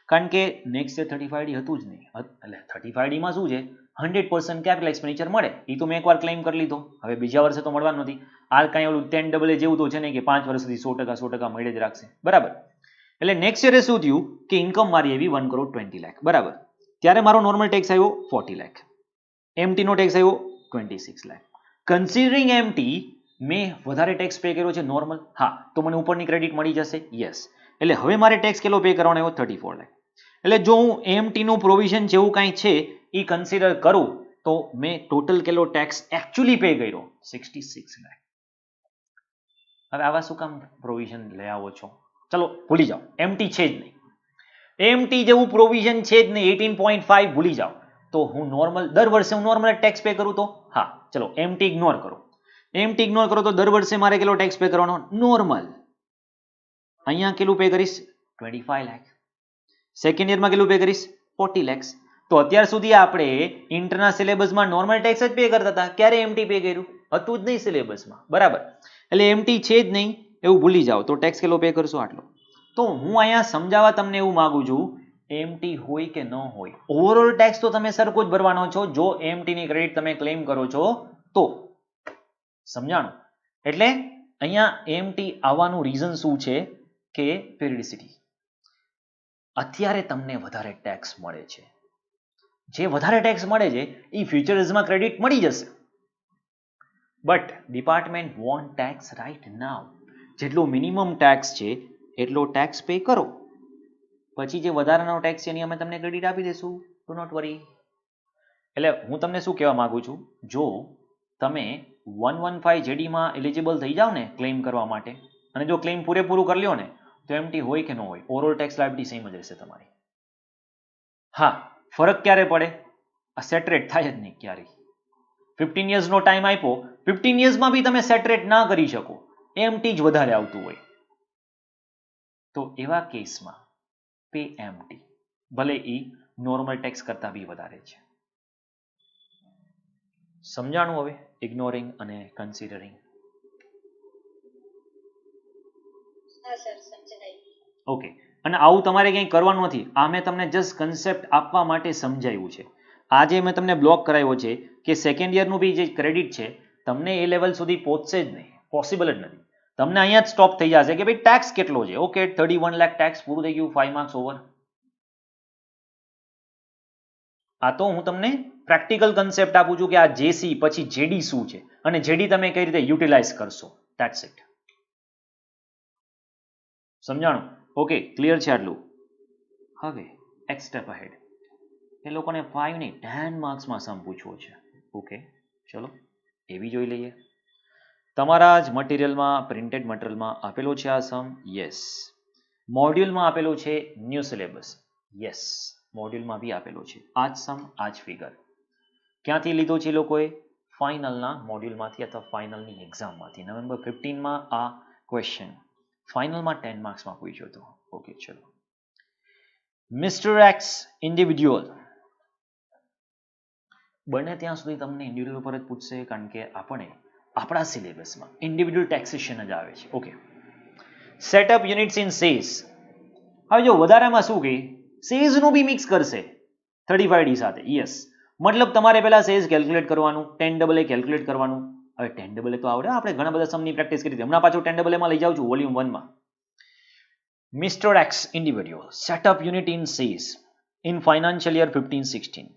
કારણ કે નેક્સ્ટ યર 35D હતું જ નહીં, એટલે 35D માં શું છે 100% કેપિટલ એક્સપેન્ડિચર મળે, એ તો મેં એકવાર ક્લેમ કરી લીધો, હવે બીજા વર્ષે તો મળવાનું નથી. આ કાંઈ ઓલું 10AA જેવું તો છે નહીં કે 5 વર્ષ સુધી 100% મળે જ રાખશે, બરાબર. એટલે નેક્સ્ટ યરે શું થયું કે ઇન્કમ મારી આવી 1,20,00,000, બરાબર. ત્યારે મારો નોર્મલ ટેક્સ આવ્યો 40 લાખ, એમટી નો ટેક્સ આવ્યો 26 લાખ. કન્સિડરિંગ એમટી મેં વધારે ટેક્સ પે કર્યો છે નોર્મલ, હા, તો મને ઉપરની ક્રેડિટ મળી જશે, યસ. એટલે હવે મારે ટેક્સ કેટલો પે કરવાનો આવ્યો? 34 લાખ. એટલે જો હું એમટી નું પ્રોવિઝન જેવું કાંઈ છે એ કન્સિડર કરું તો મેં ટોટલ કેટલો ટેક્સ એકચ્યુઅલી પે કર્યો? 66 લાખ. હવે આવા શું કામ પ્રોવિઝન લઈ આવો છો? ચલો ભૂલી જાઓ, એમટી છે જ નહીં, એમટી જેવું પ્રોવિઝન છે જ નહીં, 18.5 ભૂલી જાઓ. તો હું નોર્મલ દર વર્ષે હું નોર્મલ ટેક્સ પે કરું તો હા, ચલો એમટી ઇગ્નોર કરો. એમટી ઇગ્નોર કરો તો દર વર્ષે મારે કેટલો ટેક્સ પે કરવાનો? નોર્મલ. અહીંયા કેટલું પે કરીશ? 25 લાખ. સેકન્ડ યરમાં કેટલું પે કરીશ? 40 લાખ. તો અત્યાર સુધી આપણે ઇન્ટરના સિલેબસમાં નોર્મલ ટેક્સ જ પે કરતા હતા, ક્યારે એમટી પે કર્યું? હતું જ નહીં સિલેબસમાં, બરાબર. એટલે એમટી છે જ નહીં એવું ભૂલી જાઓ તો ટેક્સ કેટલો પે કરશો? આટલો. તો હું અહીંયા સમજાવવા તમને એવું માંગુ છું, એમટી હોય કે ન હોય, ઓવરઓલ ટેક્સ તો તમે સરખો જ ભરવાનો છો જો એમટી ની ક્રેડિટ તમે ક્લેમ કરો છો તો. સમજાણું? એટલે અહીંયા એમટી આવવાનું રીઝન શું છે કે પેરિડિસિટી. અત્યારે તમને વધારે ટેક્સ મળે છે, જે વધારે ટેક્સ મળે છે એ ફ્યુચરિઝમાં ક્રેડિટ મળી જશે, but department want tax right now. જેટલો મિનિમમ ટેક્સ છે એટલો ટેક્સ પે કરો, પછી જે વધારાનો ટેક્સ છે એની અમે તમને ક્રેડિટ આપી દઈશું, ડુ નોટ વરી. એટલે હું તમને શું કહેવા માંગુ છું, જો તમે 115 જેડીમાં એલિજિબલ થઈ જાઓ ને ક્લેમ કરવા માટે, અને જો ક્લેમ પૂરેપૂરું કરી લ્યો ને તો એમટી હોય કે ન હોય, ઓવરઓલ ટેક્સ લાયબિલિટી સેમ જ રહેશે તમારી. હા, ફરક ક્યારે પડે? આ સેટરેટ થાય જ નહીં ક્યારેય. 15 યર્સનો ટાઈમ આપ્યો, 15 યર્સમાં બી તમે સેટરેટ ના કરી શકો, એમટી જ વધારે આવતું હોય, તો એવા કેસમાં પે એમટી, ભલે એ નોર્મલ ટેક્સ કરતા બી વધારે છે. સમજાણું હવે ઇગ્નોરિંગ અને કન્સિડરિંગ? હા સર સમજાય. ઓકે. અને આવું તમારે કંઈ કરવાનું નથી, આ મેં તમને જસ્ટ કન્સેપ્ટ આપવા માટે સમજાવ્યું છે. આજે મેં તમને બ્લોક કરાવ્યો છે કે સેકન્ડ યરનું બી જે ક્રેડિટ છે તમને એ લેવલ સુધી પહોંચશે જ નહીં, પોસિબલ જ નથી. તમને અહીંયા જ સ્ટોપ થઈ જશે કે ભાઈ ટેક્સ કેટલો છે, ઓકે 31 લાખ ટેક્સ પૂરું થઈ ગયું, 5 માર્ક્સ ઓવર. આ તો હું તમને પ્રેક્ટિકલ કન્સેપ્ટ આપું છું કે આ જેસી પછી જેડી શું છે અને જેડી તમે કઈ રીતે યુટિલાઇઝ કરશો, ધેટ્સ ઇટ. સમજાણું? ઓકે, ક્લિયર છે આટલું? હવે એક સ્ટેપ અહેડ. એ લોકોને 5 નહીં 10 માર્ક્સમાં સમ પૂછવો છે. ઓકે, ચલો એ બી જોઈ લઈએ. તમારા જ મટીરિયલમાં, પ્રિન્ટેડ મટીરિયલમાં આપેલો છે આ સમ, યસ. મોડ્યુલમાં આપેલો છે ન્યૂ સિલેબસ, યસ. મોડ્યુલમાં બી આપેલો છે આ જ સમ, આ જ ફિગર. ક્યાંથી લીધો છે લોકોએ? ફાઇનલના મોડ્યુલમાંથી અથવા ફાઇનલની એક્ઝામમાંથી. નવેમ્બર 15માં આ ક્વેશ્ચન ફાઇનલમાં 10 માર્ક્સમાં પૂછ્યો હતો. ઓકે, ચલો. મિસ્ટર એક્સ ઇન્ડિવિડ્યુઅલ, બને ત્યાં સુધી તમને ઇન્ડિવિડ્યુઅલ પર જ પૂછશે, કારણ કે આપણે આપણા સિલેબસમાં ઇન્ડિવિડ્યુઅલ ટેક્સેશન જ આવે છે. Okay, setup units in says. હવે જો વધારામાં શું કહે, સેઝનું બી મિક્સ કરશે 35D સાથે, યસ. મતલબ તમારે પહેલા સેઝ કેલ્ક્યુલેટ કરવાનું, 10AA કેલ્ક્યુલેટ કરવાનું. હવે 10AA તો આવડે, આપણે ઘણા બધા સમની પ્રેક્ટિસ કરી હતી, હમણાં પાછું 10AA માં લઈ જાઉં છું volume 1માં. Mr. X individual set up unit in SAES in financial year 15-16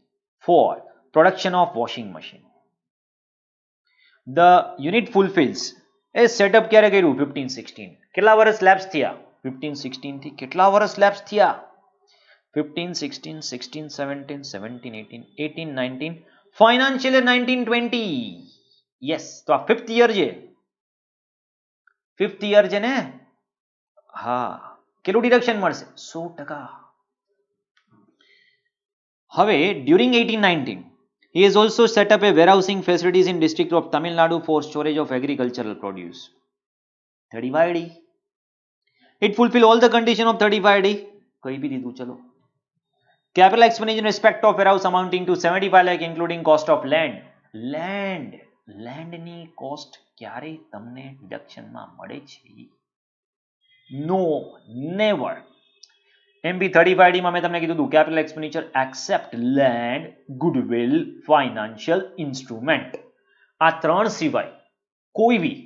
for production of washing machine. The unit fulfills A setup ક્યારે કર્યું? 15-16. કેટલા વર્ષ લેપ્સ થયા? 15-16 થી કેટલા વર્ષ લેપ્સ થયા? 15-16, 16-17, 17-18, 18-19, financial year 19-20. યસ, તો આ 5th year છે, 5th year છે ને? હા. કેટલું ડિડક્શન મળશે? 100%. હવે during 18-19 he has also set up a warehousing facilities in district of Tamil Nadu for storage of agricultural produce. 35D. It fulfill all the condition of 35D. કઈ બી દીધું, ચલો. Capital expenditure in respect of warehouse amounting to 75 lakh including cost of land. લેન્ડની cost ક્યારે તમને ડિડક્શનમાં મળે છે? નો, never. MP 35D માં મેં તમને કીધું હતું capital expenditure accept land, goodwill, financial instrument, આ ત્રણ સિવાય કોઈ બી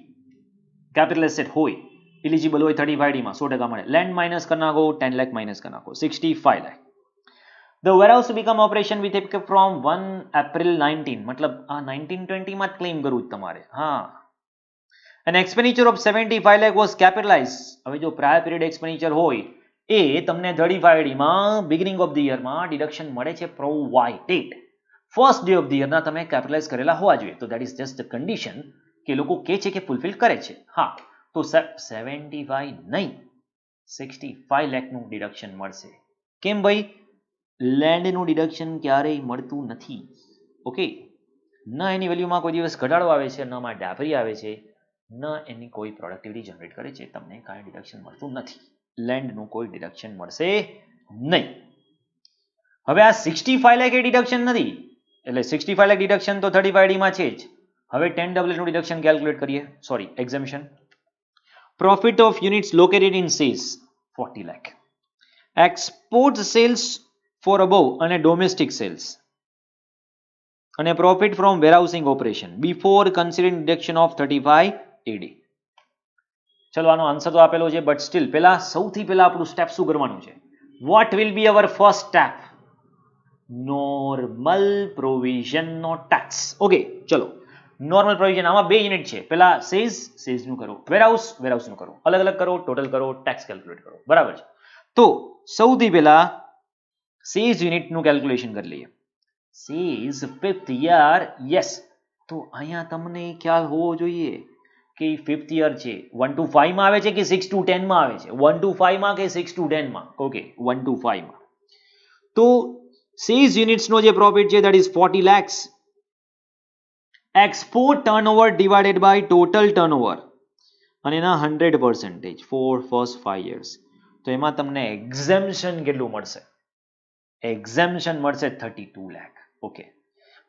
કેપિટલ એસેટ હોય એલિજિબલ હોય 35D માં 100% મળે. લેન્ડ માઇનસ કરી નાખો, 10 લાખ માઇનસ કરી નાખો, 65 lakh. The warehouse become operation with effect from 1 April 19, મતલબ આ 19-20 માં જ ક્લેમ કરવું જ તમારે. હા. An expenditure of 75 lakh was capitalized. હવે જો પ્રાયર પીરિયડ એક્સપેન્ડિચર હોય એ તમને 35D માં બિગિનિંગ ઓફ ધ યરમાં ડિડક્શન મળે છે provided. First day of the યરના તમે કેપિટલાઇઝ કરેલા હોવા જોઈએ. તો that is just the condition કે લોકો કહે છે કે ફૂલફિલ કરે છે. હા, તો 75 નહીં 65 લાખનું ડિડક્શન મળશે. કેમ ભાઈ? લેન્ડનું ડિડક્શન ક્યારેય મળતું નથી. ઓકે, ન એની વેલ્યુમાં કોઈ દિવસ ઘટાડો આવે છે, ન માં ડાભરી આવે છે, ન એની કોઈ પ્રોડક્ટિવિટી જનરેટ કરે છે, તમને કાંઈ ડિડક્શન મળતું નથી. લેન્ડનું કોઈ ડિડક્શન મળશે નહીં. હવે આ 65 લાખ એ ડિડક્શન નથી, એટલે 65 લાખ ડિડક્શન તો 35D માં છે જ. હવે 10AA નું ડિડક્શન કેલ્ક્યુલેટ કરીએ, sorry exemption. Profit of units located in SEZ. 40 lakh. Export sales for above અને ડોમેસ્ટિક સેલ્સ અને profit from warehousing operation before considering deduction of 35 AD. ચલો આનો આન્સર તો આપેલો છે, બટ સ્ટીલ પહેલા સૌથી પહેલા આપણું સ્ટેપ શું કરવાનું છે? What will be our first step? Normal પ્રોવિઝનનો ટેક્સ. ઓકે, ચલો નોર્મલ પ્રોવિઝન આમાં બે યુનિટ છે. પહેલા સેઝનું કરો, વેરહાઉસનું કરો, અલગ અલગ કરો, ટોટલ કરો, ટેક્સ કેલ્ક્યુલેટ કરો. બરાબર છે. તો સૌથી પહેલા સેઝ યુનિટનું કેલ્ક્યુલેશન કરી લઈએ. Says 5th year, yes. તો અહીંયા તમને ખ્યાલ હોવો જોઈએ કે 5th યર છે 1 to 5 માં આવે છે કે 6 to 10 માં આવે છે? 1 to 5 માં કે 6 to 10 માં? ઓકે, 1 to 5 માં. તો સેઝ યુનિટ્સનો જે પ્રોફિટ છે that is 40 lakhs. Export turnover divided by total turnover અને એના 100% ફોર ફર્સ્ટ 5 years. તો એમાં તમને એક્ઝેમ્પશન કેટલું મળશે? એક્ઝેમ્પશન મળશે 32 લાખ. ઓકે,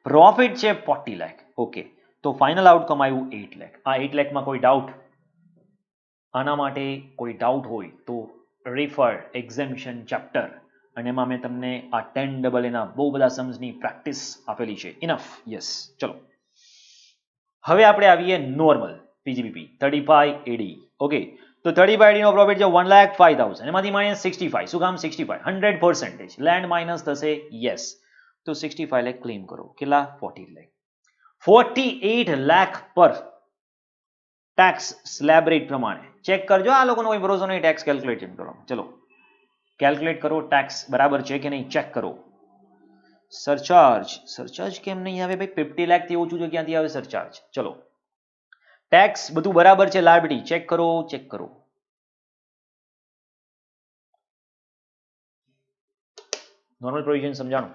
પ્રોફિટ છે 40 લાખ. ઓકે, તો ફાઇનલ આઉટકમ આવ્યું 8 લાખ. આ 8 લાખમાં કોઈ ડાઉટ? આના માટે કોઈ ડાઉટ હોય તો રેફર એક્ઝેમ્પશન ચેપ્ટર, અને એમાં મેં તમને આ 10AA બહુ બધા સમજની પ્રેક્ટિસ આપેલી છે. ઇનફ. યસ. ચલો હવે આપણે આવીએ નોર્મલ પીજીબીપી 35 એડી. ઓકે, તો 35 એડી નો પ્રોફિટ છે 1,05,000. એમાંથી માઇનસ 65. શું કામ 65? 100%. લેન્ડ માઇનસ થશે. યસ. તો 65 લાખ ક્લેમ કરો. કેટલા? 40 લાખ. 48 લાખ પર ટેક્સ સ્લેબ રેટ પ્રમાણે ચેક કરજો. આ લોકોનો કોઈ ભરોસો નહીં ટેક્સ કેલ્ક્યુલેટ કરો. ચલો કેલ્ક્યુલેટ કરો, ટેક્સ બરાબર છે કે નહીં ચેક કરો. સરચાર્જ કેમ નહીં આવે ભાઈ? 50 લાખ થી ઓછું છે, ક્યાંથી આવે સરચાર્જ? ચલો ટેક્સ બધું બરાબર છે, લાયબિલિટી ચેક કરો. નોર્મલ પ્રોવિઝન સમજાણું?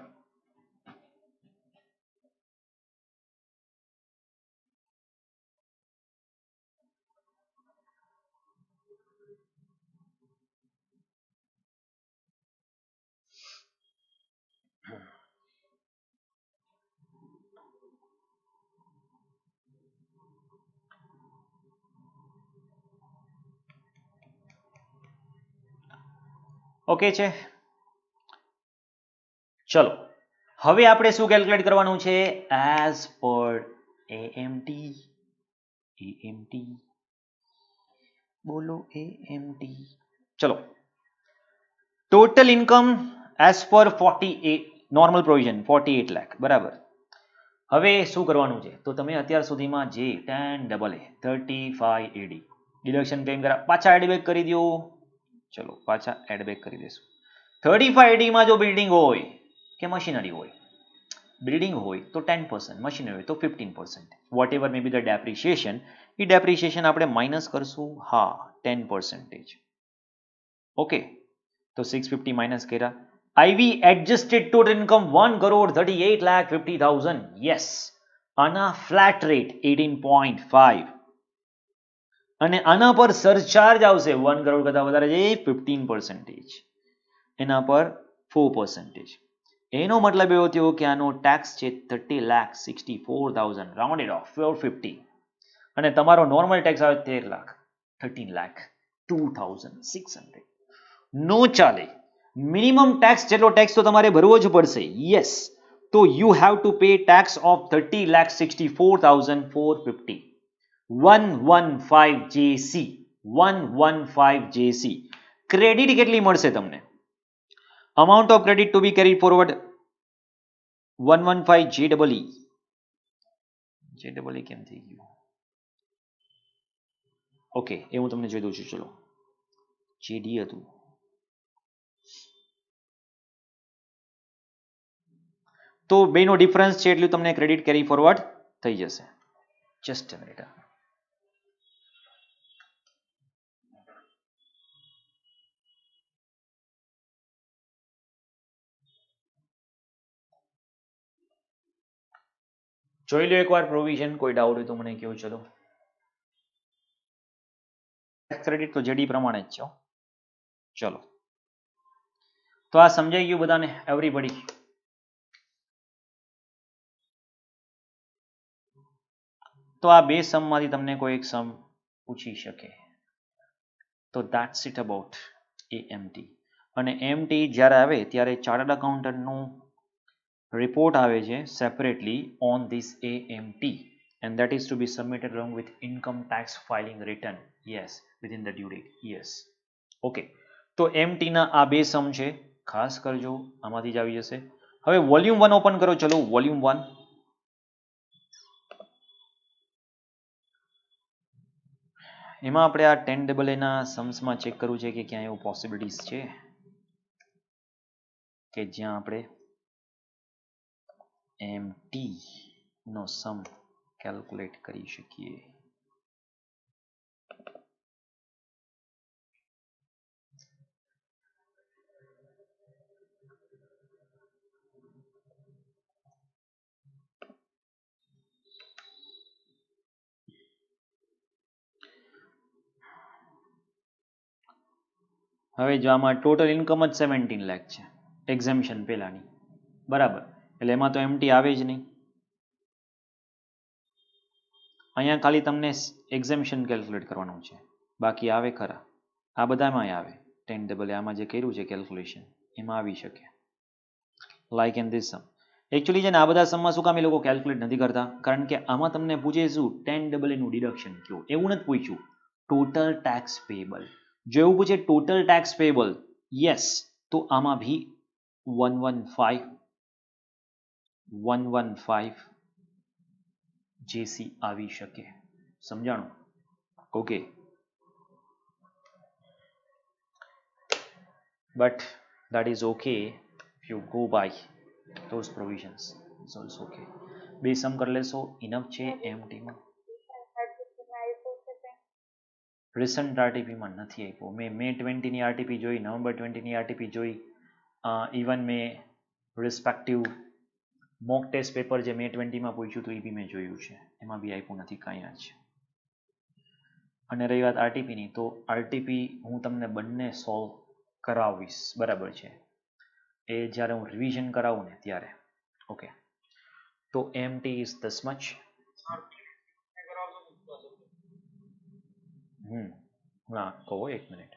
ઓકે છે. ચલો હવે આપણે શું કેલ્ક્યુલેટ કરવાનું છે? As per એએમટી. બોલો એએમટી. ચલો total income as per 48 normal provision 48 lakh. બરાબર. હવે શું કરવાનું છે? તો તમે અત્યાર સુધીમાં જે 10AA 35 એડી ડિડક્શન ક્લેમ કર્યા, પાછા એડ બેક કરી દો. ચલો પાછા એડ બેક કરી દેશું. 35 એડીમાં જો બિલ્ડિંગ હોય કે મશીનરી હોય, બિલ્ડિંગ હોય તો 10%, મશીનરી હોય તો 15%. Whatever may be the depreciation, એ ડેપ્રિશિએશન આપણે માઇનસ કરશું. હા, 10%. ઓકે, તો 650 માઇનસ કર્યા. I've adjusted total income 1,38,50,000. Yes. આના ફ્લેટ રેટ 18.5 અને આના પર સરચાર્જ આવશે 1 કરોડ કરતા વધારે છે 15%. એના પર 4%. એનો મતલબ એવો થયો કે આનો ટેક્સ છે 30,64,000 રાઉન્ડેડ ઓફ 450 અને તમારો નોર્મલ ટેક્સ આવે 13 લાખ 13,02,600. નો ચાલે. મિનિમમ ટેક્સ જેટલો ટેક્સ તો તમારે ભરવો જ પડશે. યસ. તો you have to pay tax of 30,64,450. 115 JC. 115 JC. Credit કેટલી મળશે તમને? Amount of credit to be carried forward 115 JEE. JEE કેમ થઈ ગયું? ઓકે, એ હું તમને જોઈ દઉં છું. ચલો જેડી હતું. તો બેનો ડિફરન્સ છે એટલું તમને ક્રેડિટ કેરી ફોરવર્ડ થઈ જશે. Just a minute. જોઈ લો એકવાર પ્રોવિઝન. કોઈ ડાઉટ હોય તો મને કહો. ચલો ક્રેડિટ તો જેડી પ્રમાણે જ છે. ચલો તો આ સમજાઈ ગયું બધાને? એવરીબડી? તો આ બે સમમાંથી તમને કોઈ એક સમ પૂછી શકે. તો ધેટ્સ ઇટ અબાઉટ AMT અને AMT જ્યારે આવે ત્યારે ચાર્ટર્ડ અકાઉન્ટન્ટનું report આવે છે separately on this AMT and that is to be submitted along with income tax filing return. Yes, within the due date. Yes. Okay. તો MT ના આ બે સમ છે, ખાસ કરજો, આમાંથી જ આવી જશે. હવે વોલ્યુમ 1 ઓપન કરો. ચલો વોલ્યુમ 1. એમાં આપણે આ 10AA ના सम्सમાં ચેક કરવું છે કે ક્યાં એવું પોસિબિલિટીઝ છે કે જ્યાં આપણે MT નો સમ કેલ્ક્યુલેટ કરી શકીએ. હવે જો આમાં ટોટલ ઇન્કમ જ 17 લાખ છે એક્ઝેમ્પશન પહેલાની, બરાબર, એટલે એમાં તો MT આવે જ નહીં. અહીંયા ખાલી તમને એક્ઝેમ્પશન કેલ્ક્યુલેટ કરવાનું છે, બાકી આવે ખરા, આ બધામાં આવે. 10AA આમાં જે કર્યું છે કેલ્ક્યુલેશન એમાં આવી શકે. Like in this sum. Actually છે ને આ બધા સમમાં શું કામ એ લોકો કેલ્ક્યુલેટ નથી કરતા? કારણ કે આમાં તમને પૂછે શું 10AA નું ડિડક્શન કયો, એવું નથી પૂછ્યું. Total tax payable. જો એવું પૂછે ટોટલ ટેક્સ પેએબલ, યસ, તો આમાં ભી 115 જેસી આવી શકે. સમજાણું? Okay. But that is okay if you go by those provisions. It's also okay. બે સમ કરી લેશો, ઇનફ છે MT માં. રિસન્ટ RTP માં નથી આપ્યો. મેં મે 20 ની RTP જોઈ, નવેમ્બર 20 ની RTP જોઈ, ઇવન મેં રિસ્પેક્ટિવ મોક ટેસ્ટ પેપર જે મે 20 માં પૂછ્યું હતું એ બી મેં જોયું છે, એમાં બી આપ્યું નથી કાંઈ જ. અને રહી વાત RTP ની, તો RTP હું તમને બંને સોલ્વ કરાવીશ, બરાબર છે, એ જ્યારે હું રિવિઝન કરાવું ને ત્યારે. ઓકે. તો MT ઇઝ ધસ મચ. હા કહો, એક મિનિટ.